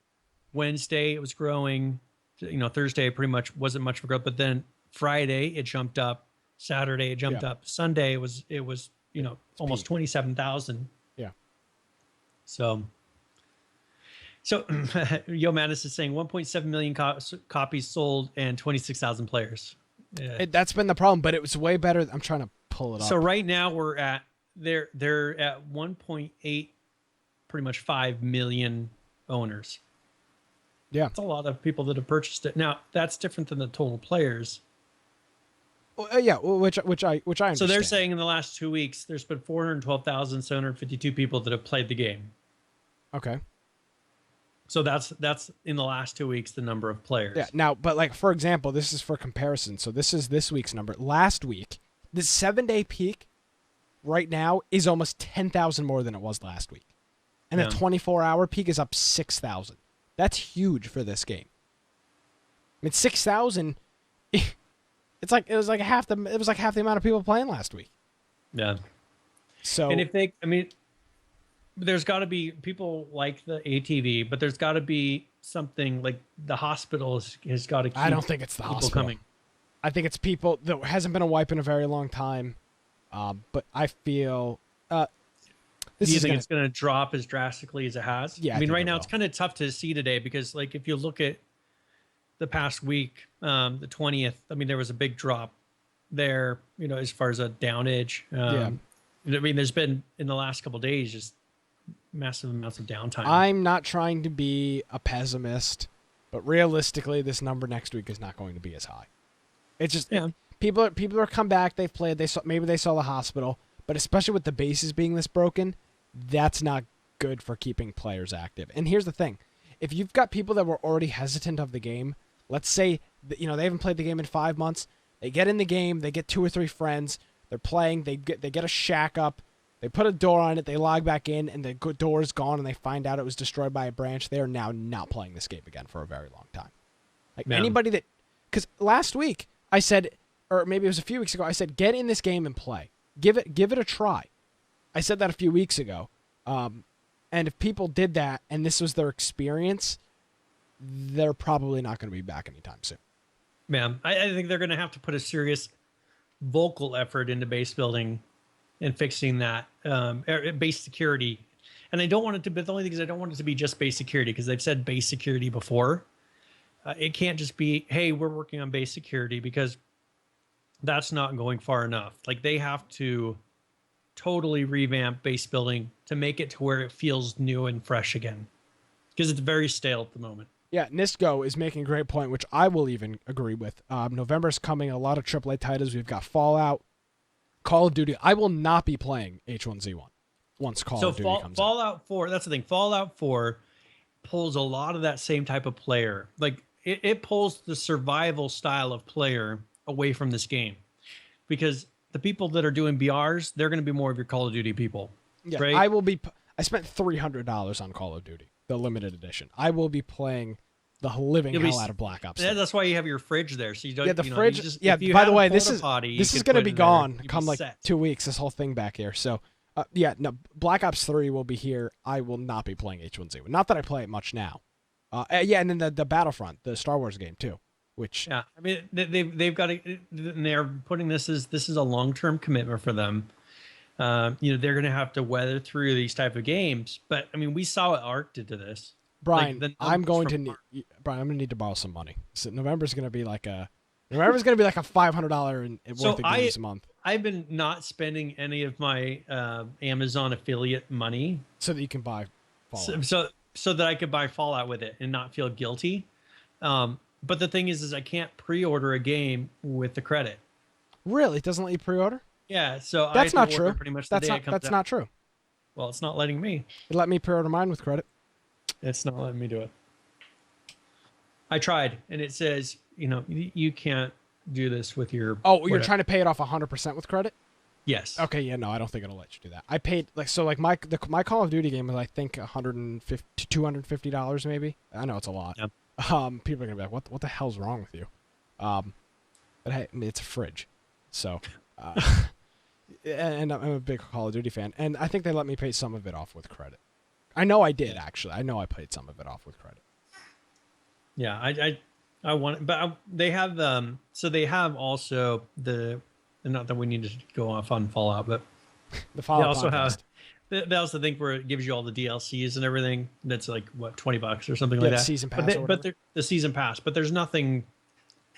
Wednesday it was growing, Thursday pretty much wasn't much of a growth, but then Friday it jumped up, Saturday it jumped up, Sunday it was almost 27,000. Yeah. So Yo Madness is saying 1.7 million copies sold and 26,000 players. That's been the problem, but it was way better. I'm trying to pull it up. So right now they're at 1.8, pretty much 5 million owners. Yeah, it's a lot of people that have purchased it. Now that's different than the total players. Which I understand. So they're saying in the last 2 weeks there's been 412,752 people that have played the game. Okay. So that's in the last 2 weeks, the number of players. Yeah. Now, but like, for example, this is for comparison. So this is this week's number. Last week, the 7-day peak right now is almost 10,000 more than it was last week. And the 24-hour peak is up 6,000. That's huge for this game. I mean, 6,000, it was like half the amount of people playing last week. Yeah. So, and there's got to be people like the ATV, but there's got to be something like the hospital has got to keep. I don't think it's the hospital coming. I think it's people. There hasn't been a wipe in a very long time, but I feel do you think it's going to drop as drastically as it has? Yeah, I mean, right now it's kind of tough to see today because, like, if you look at the past week, the 20th, I mean, there was a big drop there. As far as a downage. I mean, there's been in the last couple of days just massive amounts of downtime. I'm not trying to be a pessimist, but realistically, this number next week is not going to be as high. It's just people are come back. They've played. Maybe they saw the hospital, but especially with the bases being this broken, that's not good for keeping players active. And here's the thing: if you've got people that were already hesitant of the game, let's say that, they haven't played the game in 5 months, they get in the game, they get 2 or 3 friends, they're playing, they get a shack up. They put a door on it, they log back in, and the door is gone, and they find out it was destroyed by a branch. They are now not playing this game again for a very long time. Anybody that... Because last week, I said, or maybe it was a few weeks ago, I said, get in this game and play. Give it a try. I said that a few weeks ago. And if people did that, and this was their experience, they're probably not going to be back anytime soon. Man, I think they're going to have to put a serious vocal effort into base building and fixing that base security. And I don't want it to be, the only thing is I don't want it to be just base security, because they've said base security before. It can't just be, hey, we're working on base security, because that's not going far enough. Like, they have to totally revamp base building to make it to where it feels new and fresh again, because it's very stale at the moment. Yeah, Nisco is making a great point, which I will even agree with. November's coming, a lot of AAA titles. We've got Fallout, Call of Duty. I will not be playing H1Z1 once Call of Duty comes out. Fallout 4, that's the thing. Fallout 4 pulls a lot of that same type of player. Like it pulls the survival style of player away from this game, because the people that are doing BRs, they're going to be more of your Call of Duty people. Yeah, right? I spent $300 on Call of Duty, the limited edition. I will be playing the living hell out of Black Ops 3. That's why you have your fridge there. So you don't. Yeah, the you know, fridge. you just, yeah. if you By had the a way, porta-potty, this is could going to put be it there. gone You'd come be like set. 2 weeks. This whole thing back here. So, yeah, no. Black Ops 3 will be here. I will not be playing H1Z1. Not that I play it much now. Yeah, and then the Battlefront, the Star Wars game too. Which Yeah, I mean they've got to. They're putting this is a long-term commitment for them. You know, they're going to have to weather through these type of games. But I mean, we saw what Ark did to this. Brian, Like, I'm going to need to borrow some money. So November's going to be like a $500 worth of games a month. I've been not spending any of my Amazon affiliate money so that you can buy Fallout. So that I could buy Fallout with it and not feel guilty. But the thing is I can't pre-order a game with the credit. Really? It doesn't let you pre-order? Yeah, so that's I not order true. Pretty much That's not true. Well, it's not letting me. It let me pre-order mine with credit. It's not letting me do it. I tried, and it says, you know, you can't do this with your. Oh, whatever. you're trying to pay it off 100% with credit? Yes. Okay, yeah, no, I don't think it'll let you do that. I paid my Call of Duty game was I think $150 to $250 maybe. I know it's a lot. Yep. People are gonna be like, what the hell's wrong with you? But hey, I mean, it's a fridge, so. And I'm a big Call of Duty fan, and I think they let me pay some of it off with credit. I know I did actually. I know I paid some of it off with credit. Yeah, I want, but they have so they have also the, and not that we need to go off on Fallout, but the Fallout they also podcast. have. They also think where it gives you all the DLCs and everything. That's like what, $20 or something like that. Season pass. But the season pass. But there's nothing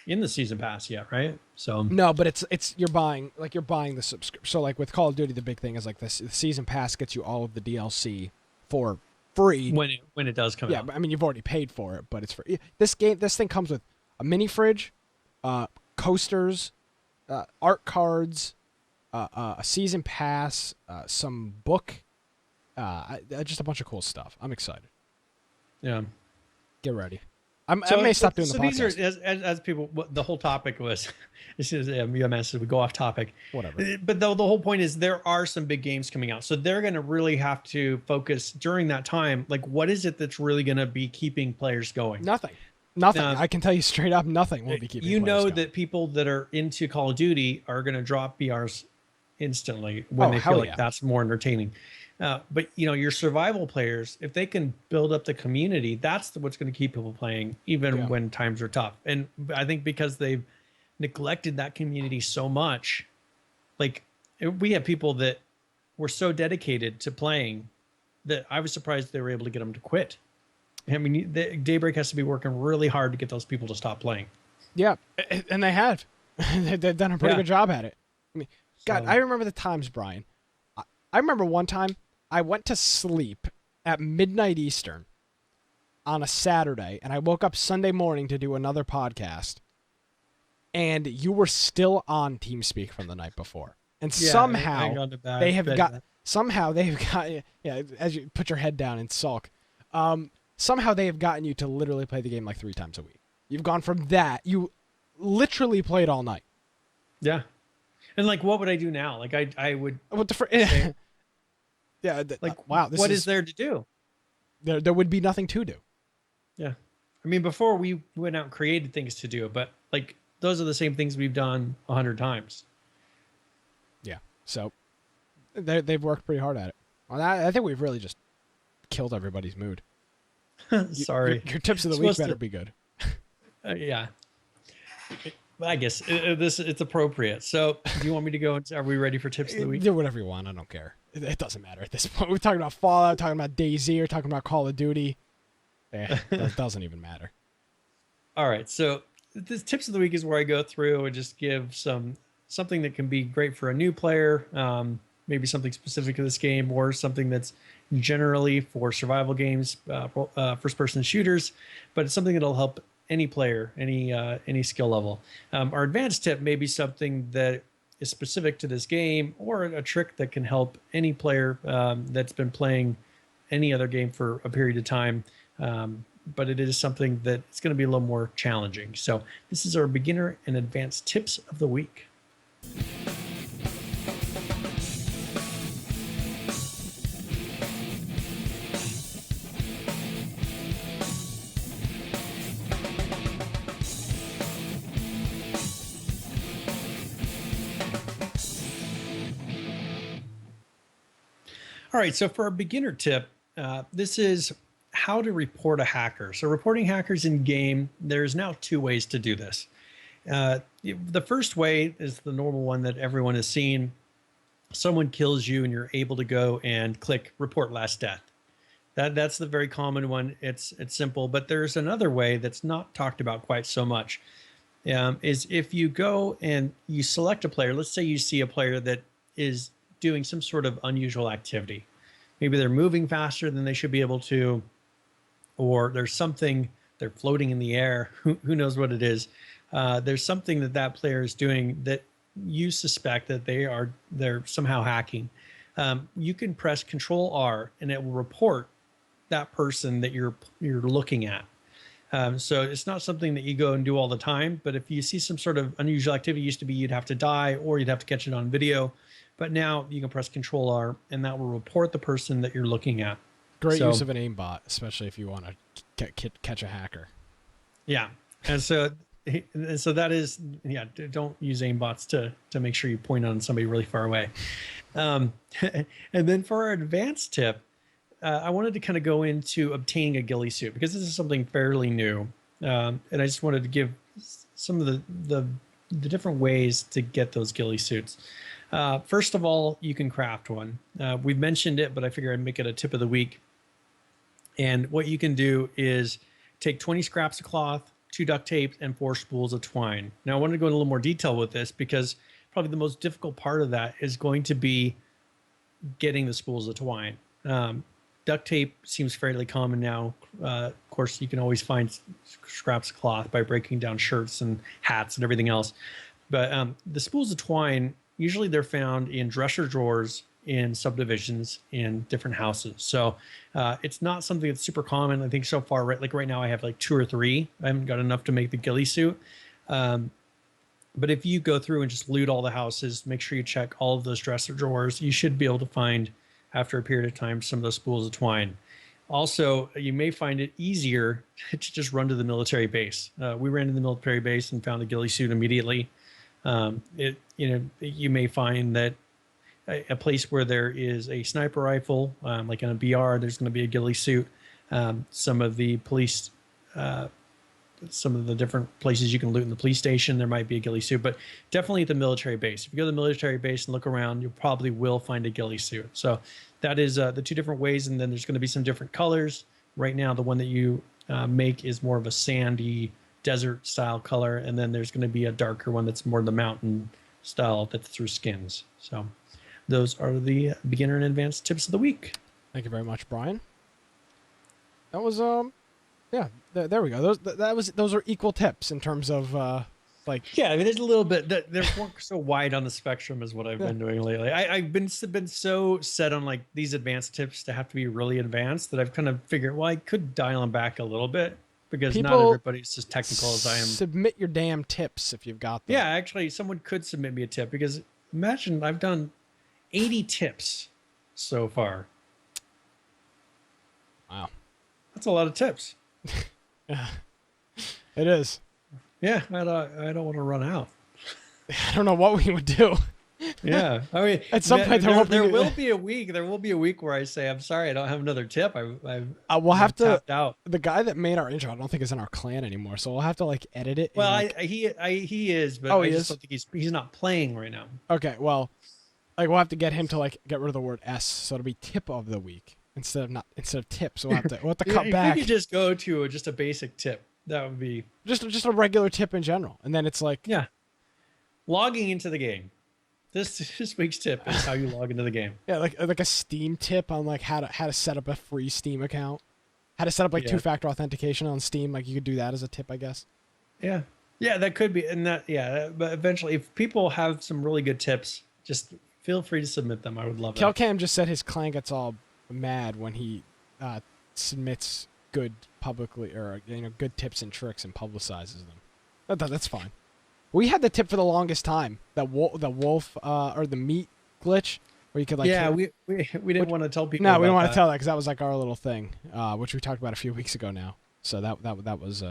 in the season pass yet, right? So no, but it's you're buying the subscription. So like with Call of Duty, the big thing is like this: the season pass gets you all of the DLC for free when it does come out. Yeah, I mean you've already paid for it, but it's free. This thing comes with a mini fridge, coasters, art cards, a season pass, some book, just a bunch of cool stuff. I'm excited. Yeah, get ready. I may stop doing the podcast. These are, as people, the whole topic was, this is we go off topic. Whatever. But the whole point is there are some big games coming out. So they're going to really have to focus during that time. Like, what is it that's really going to be keeping players going? Nothing. I can tell you straight up, nothing will be keeping players going. That people that are into Call of Duty are going to drop BRs instantly when they feel like that's more entertaining. But you know, your survival players, if they can build up the community, that's what's going to keep people playing, even when times are tough. And I think because they've neglected that community so much, like we have people that were so dedicated to playing that I was surprised they were able to get them to quit. I mean, Daybreak has to be working really hard to get those people to stop playing. Yeah, and they have. They've done a pretty good job at it. I mean, God, I remember the times, Brian. I remember one time I went to sleep at midnight Eastern on a Saturday, and I woke up Sunday morning to do another podcast, and you were still on TeamSpeak from the night before. And somehow they have got as you put your head down and sulk, somehow they have gotten you to literally play the game like 3 times a week. You've gone from that, you literally played all night. Yeah. And like, what would I do now? Like I would say, yeah, like, wow, what is there to do? There would be nothing to do. Yeah. I mean, before we went out and created things to do, but like those are the same things we've done 100 times. Yeah. So they've worked pretty hard at it. Well, I think we've really just killed everybody's mood. Sorry. Your tips of the week better be good. Yeah. I guess it's appropriate. So do you want me to go? Are we ready for tips of the week? Do whatever you want. I don't care. It doesn't matter at this point. We're talking about Fallout, talking about DayZ, we're talking about Call of Duty. That doesn't even matter. All right. So this tips of the week is where I go through and just give something that can be great for a new player, maybe something specific to this game, or something that's generally for survival games, first-person shooters, but it's something that'll help any player, any skill level. Our advanced tip may be something that is specific to this game, or a trick that can help any player that's been playing any other game for a period of time but it is something that it's going to be a little more challenging. So this is our beginner and advanced tips of the week. All right, so for our beginner tip, this is how to report a hacker. So reporting hackers in game, there's now 2 ways to do this. The first way is the normal one that everyone has seen. Someone kills you and you're able to go and click report last death. That's the very common one. It's simple, but there's another way that's not talked about quite so much. Is if you go and you select a player, let's say you see a player that is doing some sort of unusual activity. Maybe they're moving faster than they should be able to, or there's something, they're floating in the air. Who knows what it is? There's something that player is doing that you suspect that they're somehow hacking. You can press Control R and it will report that person that you're looking at. So it's not something that you go and do all the time, but if you see some sort of unusual activity, used to be you'd have to die or you'd have to catch it on video. But now you can press Control R and that will report the person that you're looking at. Great use of an aimbot, especially if you want to catch a hacker. Yeah. And so that is, don't use aimbots to make sure you point on somebody really far away. And then for our advanced tip, I wanted to kind of go into obtaining a ghillie suit because this is something fairly new. And I just wanted to give some of the different ways to get those ghillie suits. First of all, you can craft one. We've mentioned it, but I figure I'd make it a tip of the week. And what you can do is take 20 scraps of cloth, 2 duct tape, and 4 spools of twine. Now, I wanted to go into a little more detail with this because probably the most difficult part of that is going to be getting the spools of twine. Duct tape seems fairly common now. Of course, you can always find scraps of cloth by breaking down shirts and hats and everything else. But the spools of twine, usually they're found in dresser drawers in subdivisions in different houses. So it's not something that's super common. I think so far, right now I have like 2 or 3. I haven't got enough to make the ghillie suit. But if you go through and just loot all the houses, make sure you check all of those dresser drawers, you should be able to find, after a period of time, some of those spools of twine. Also, you may find it easier to just run to the military base. We ran to the military base and found a ghillie suit immediately. You may find that a place where there is a sniper rifle, like in a BR, there's going to be a ghillie suit. Some of the police, some of the different places you can loot in the police station, there might be a ghillie suit, but definitely at the military base. If you go to the military base and look around, you probably will find a ghillie suit. So that is the 2 different ways, and then there's going to be some different colors. Right now, the one that you make is more of a sandy desert style color, and then there's going to be a darker one that's more the mountain style that's through skins. So those are the beginner and advanced tips of the week. Thank you very much, Brian. That was there we go. Those are equal tips in terms of yeah, I mean, there's a little bit that they're so wide on the spectrum is what I've been doing lately. I've been so set on like these advanced tips to have to be really advanced that I've kind of figured, well, I could dial them back a little bit because not everybody's as technical as I am. Submit your damn tips if you've got them. Yeah, actually, someone could submit me a tip because imagine I've done 80 tips so far. Wow. That's a lot of tips. Yeah, it is. Yeah, I don't want to run out. I don't know what we would do. Yeah, I mean, at some point there will be a week. There will be a week where I say, "I'm sorry, I don't have another tip." We'll have to. Tapped out. The guy that made our intro, I don't think is in our clan anymore, so we'll have to like edit it. Well, he is, but I just don't think he's not playing right now. Okay, well, like we'll have to get him to like get rid of the word S, so it'll be tip of the week instead of tips. We'll have to cut back. You could just go to just a basic tip. That would be just a regular tip in general, and then it's like logging into the game. This week's tip is how you log into the game. Yeah, like a Steam tip on like how to set up a free Steam account, how to set up like 2-factor authentication on Steam. Like you could do that as a tip, I guess. Yeah, that could be, and but eventually, if people have some really good tips, just feel free to submit them. I would love it. Kelcam just said his clan gets all mad when he submits good publicly, or good tips and tricks and publicizes them. That's fine. We had the tip for the longest time, the wolf or the meat glitch, where you could we didn't want to tell people. No, we don't want to tell that because that was like our little thing, which we talked about a few weeks ago now. So that was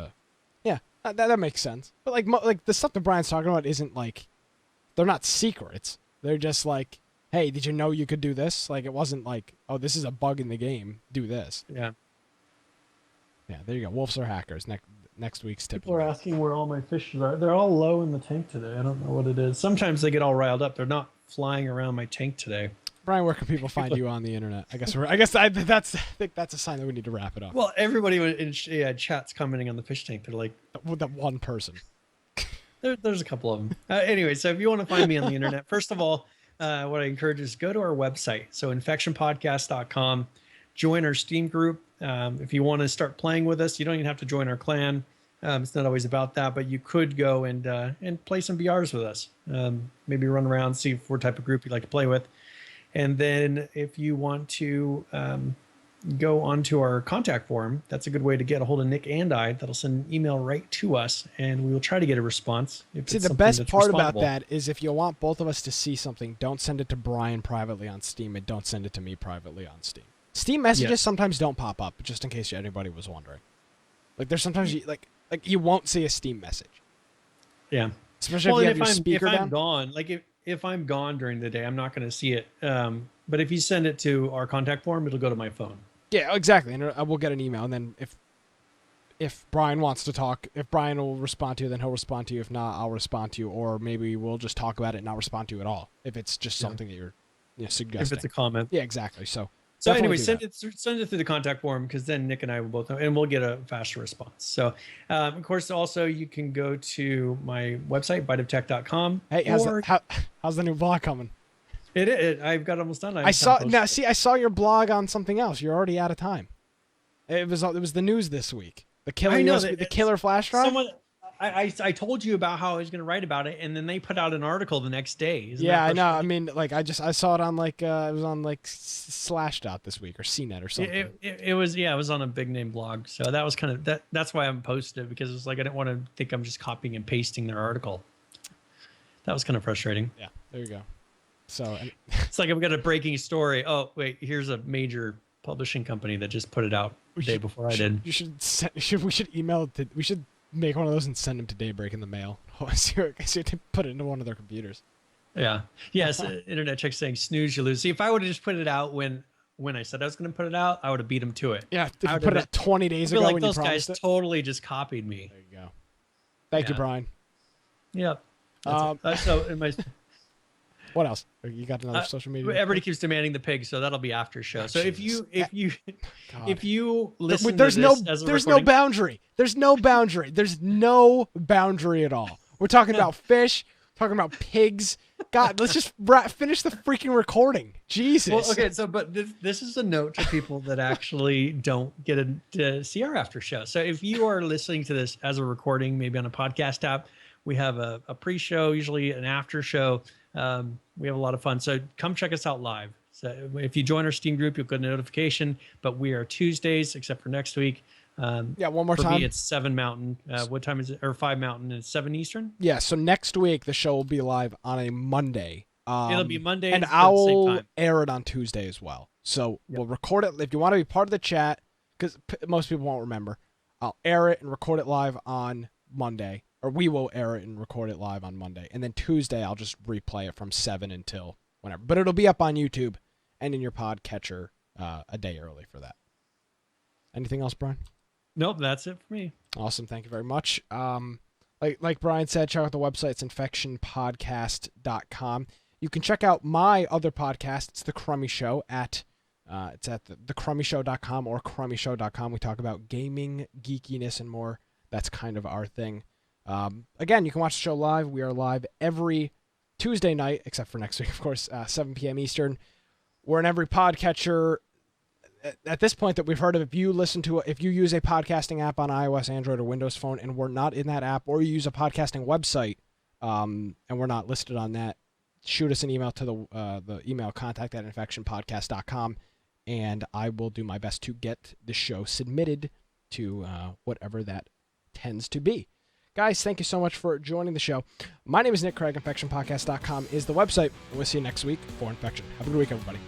that makes sense. But like the stuff that Brian's talking about isn't like, they're not secrets. They're just like, hey, did you know you could do this? Like, it wasn't like, oh, this is a bug in the game, do this. Yeah. Yeah, there you go. Wolves are hackers. Next week's tip. People are asking where all my fish are. They're all low in the tank today. I don't know what it is. Sometimes they get all riled up. They're not flying around my tank today. Brian, where can people find you on the internet? I think that's a sign that we need to wrap it up. Well, everybody in chat's commenting on the fish tank. They're like, that one person. There's a couple of them. Anyway, so if you want to find me on the internet, first of all, what I encourage is go to our website. So infectionpodcast.com. Join our Steam group. If you want to start playing with us, you don't even have to join our clan. It's not always about that, but you could go and play some BRs with us. Maybe run around, see what type of group you'd like to play with. And then if you want to go onto our contact form, that's a good way to get a hold of Nick and I. That'll send an email right to us, and we will try to get a response. See, the best part about that is if you want both of us to see something, don't send it to Brian privately on Steam, and don't send it to me privately on Steam. Steam messages sometimes don't pop up, just in case anybody was wondering. Like, there's sometimes you won't see a Steam message. Yeah. Especially if you have your speaker down. If I'm gone, if I'm gone during the day, I'm not going to see it. But if you send it to our contact form, it'll go to my phone. Yeah, exactly. And I will get an email, and then if Brian wants to talk, if Brian will respond to you, then he'll respond to you. If not, I'll respond to you, or maybe we'll just talk about it and not respond to you at all. If it's just something that you're suggesting. If it's a comment. Yeah, exactly. So anyway, send it through the contact form, because then Nick and I will both know, and we'll get a faster response. So, of course, also you can go to my website, biteoftech.com. Hey, how's the new blog coming? I've got almost done. I saw your blog on something else. You're already out of time. It was the news this week. The killer flash drive. I told you about how I was going to write about it, and then they put out an article the next day. I know. I mean, I saw it on it was on Slashdot this week, or CNET or something. It was on a big name blog. So that was kind of that's why I haven't posted it, because it's like I didn't want to think I'm just copying and pasting their article. That was kind of frustrating. Yeah, there you go. So it's like I've got a breaking story. Oh wait, here's a major publishing company that just put it out the day before I did. We should email it. We should make one of those and send them to Daybreak in the mail. I see to put it into one of their computers. Yeah. Yes. Internet check saying snooze, you lose. See, if I would have just put it out when I said I was going to put it out, I would have beat them to it. Yeah. If you put it out 20 days ago, like those guys totally just copied me. There you go. Thank you, Brian. Yep. So in my. What else? You got another social media? Everybody keeps demanding the pig, so that'll be after show. So if you listen there's to this as a there's recording, no boundary. There's no boundary. There's no boundary at all. We're talking about fish, talking about pigs. God, let's just finish the freaking recording. Jesus. Well, okay, but this is a note to people that actually don't get to see our after show. So if you are listening to this as a recording, maybe on a podcast app, we have a pre-show, usually an after show. We have a lot of fun. So come check us out live. So if you join our Steam group, you'll get a notification. But we are Tuesdays, except for next week. One more time. For me, it's 7 Mountain. What time is it? Or 5 Mountain, and it's 7 Eastern? Yeah, so next week, the show will be live on a Monday. It'll be Monday and I'll air it on Tuesday as well. So we'll record it. If you want to be part of the chat, because most people won't remember, I'll air it and record it live on Monday. Or we will air it and record it live on Monday. And then Tuesday, I'll just replay it from 7 until whenever. But it'll be up on YouTube and in your podcatcher a day early for that. Anything else, Brian? Nope, that's it for me. Awesome. Thank you very much. Like Brian said, check out the website. It's infectionpodcast.com. You can check out my other podcast. It's The Crummy Show it's at thecrummyshow.com or crummyshow.com. We talk about gaming, geekiness, and more. That's kind of our thing. Again, you can watch the show live. We are live every Tuesday night, except for next week, of course, 7 p.m. Eastern. We're in every podcatcher at this point that we've heard of. If you use a podcasting app on iOS, Android, or Windows Phone, and we're not in that app, or you use a podcasting website, and we're not listed on that, shoot us an email to the email contact@infectionpodcast.com, and I will do my best to get the show submitted to whatever that tends to be. Guys, thank you so much for joining the show. My name is Nick Craig. InfectionPodcast.com is the website. We'll see you next week for Infection. Have a good week, everybody.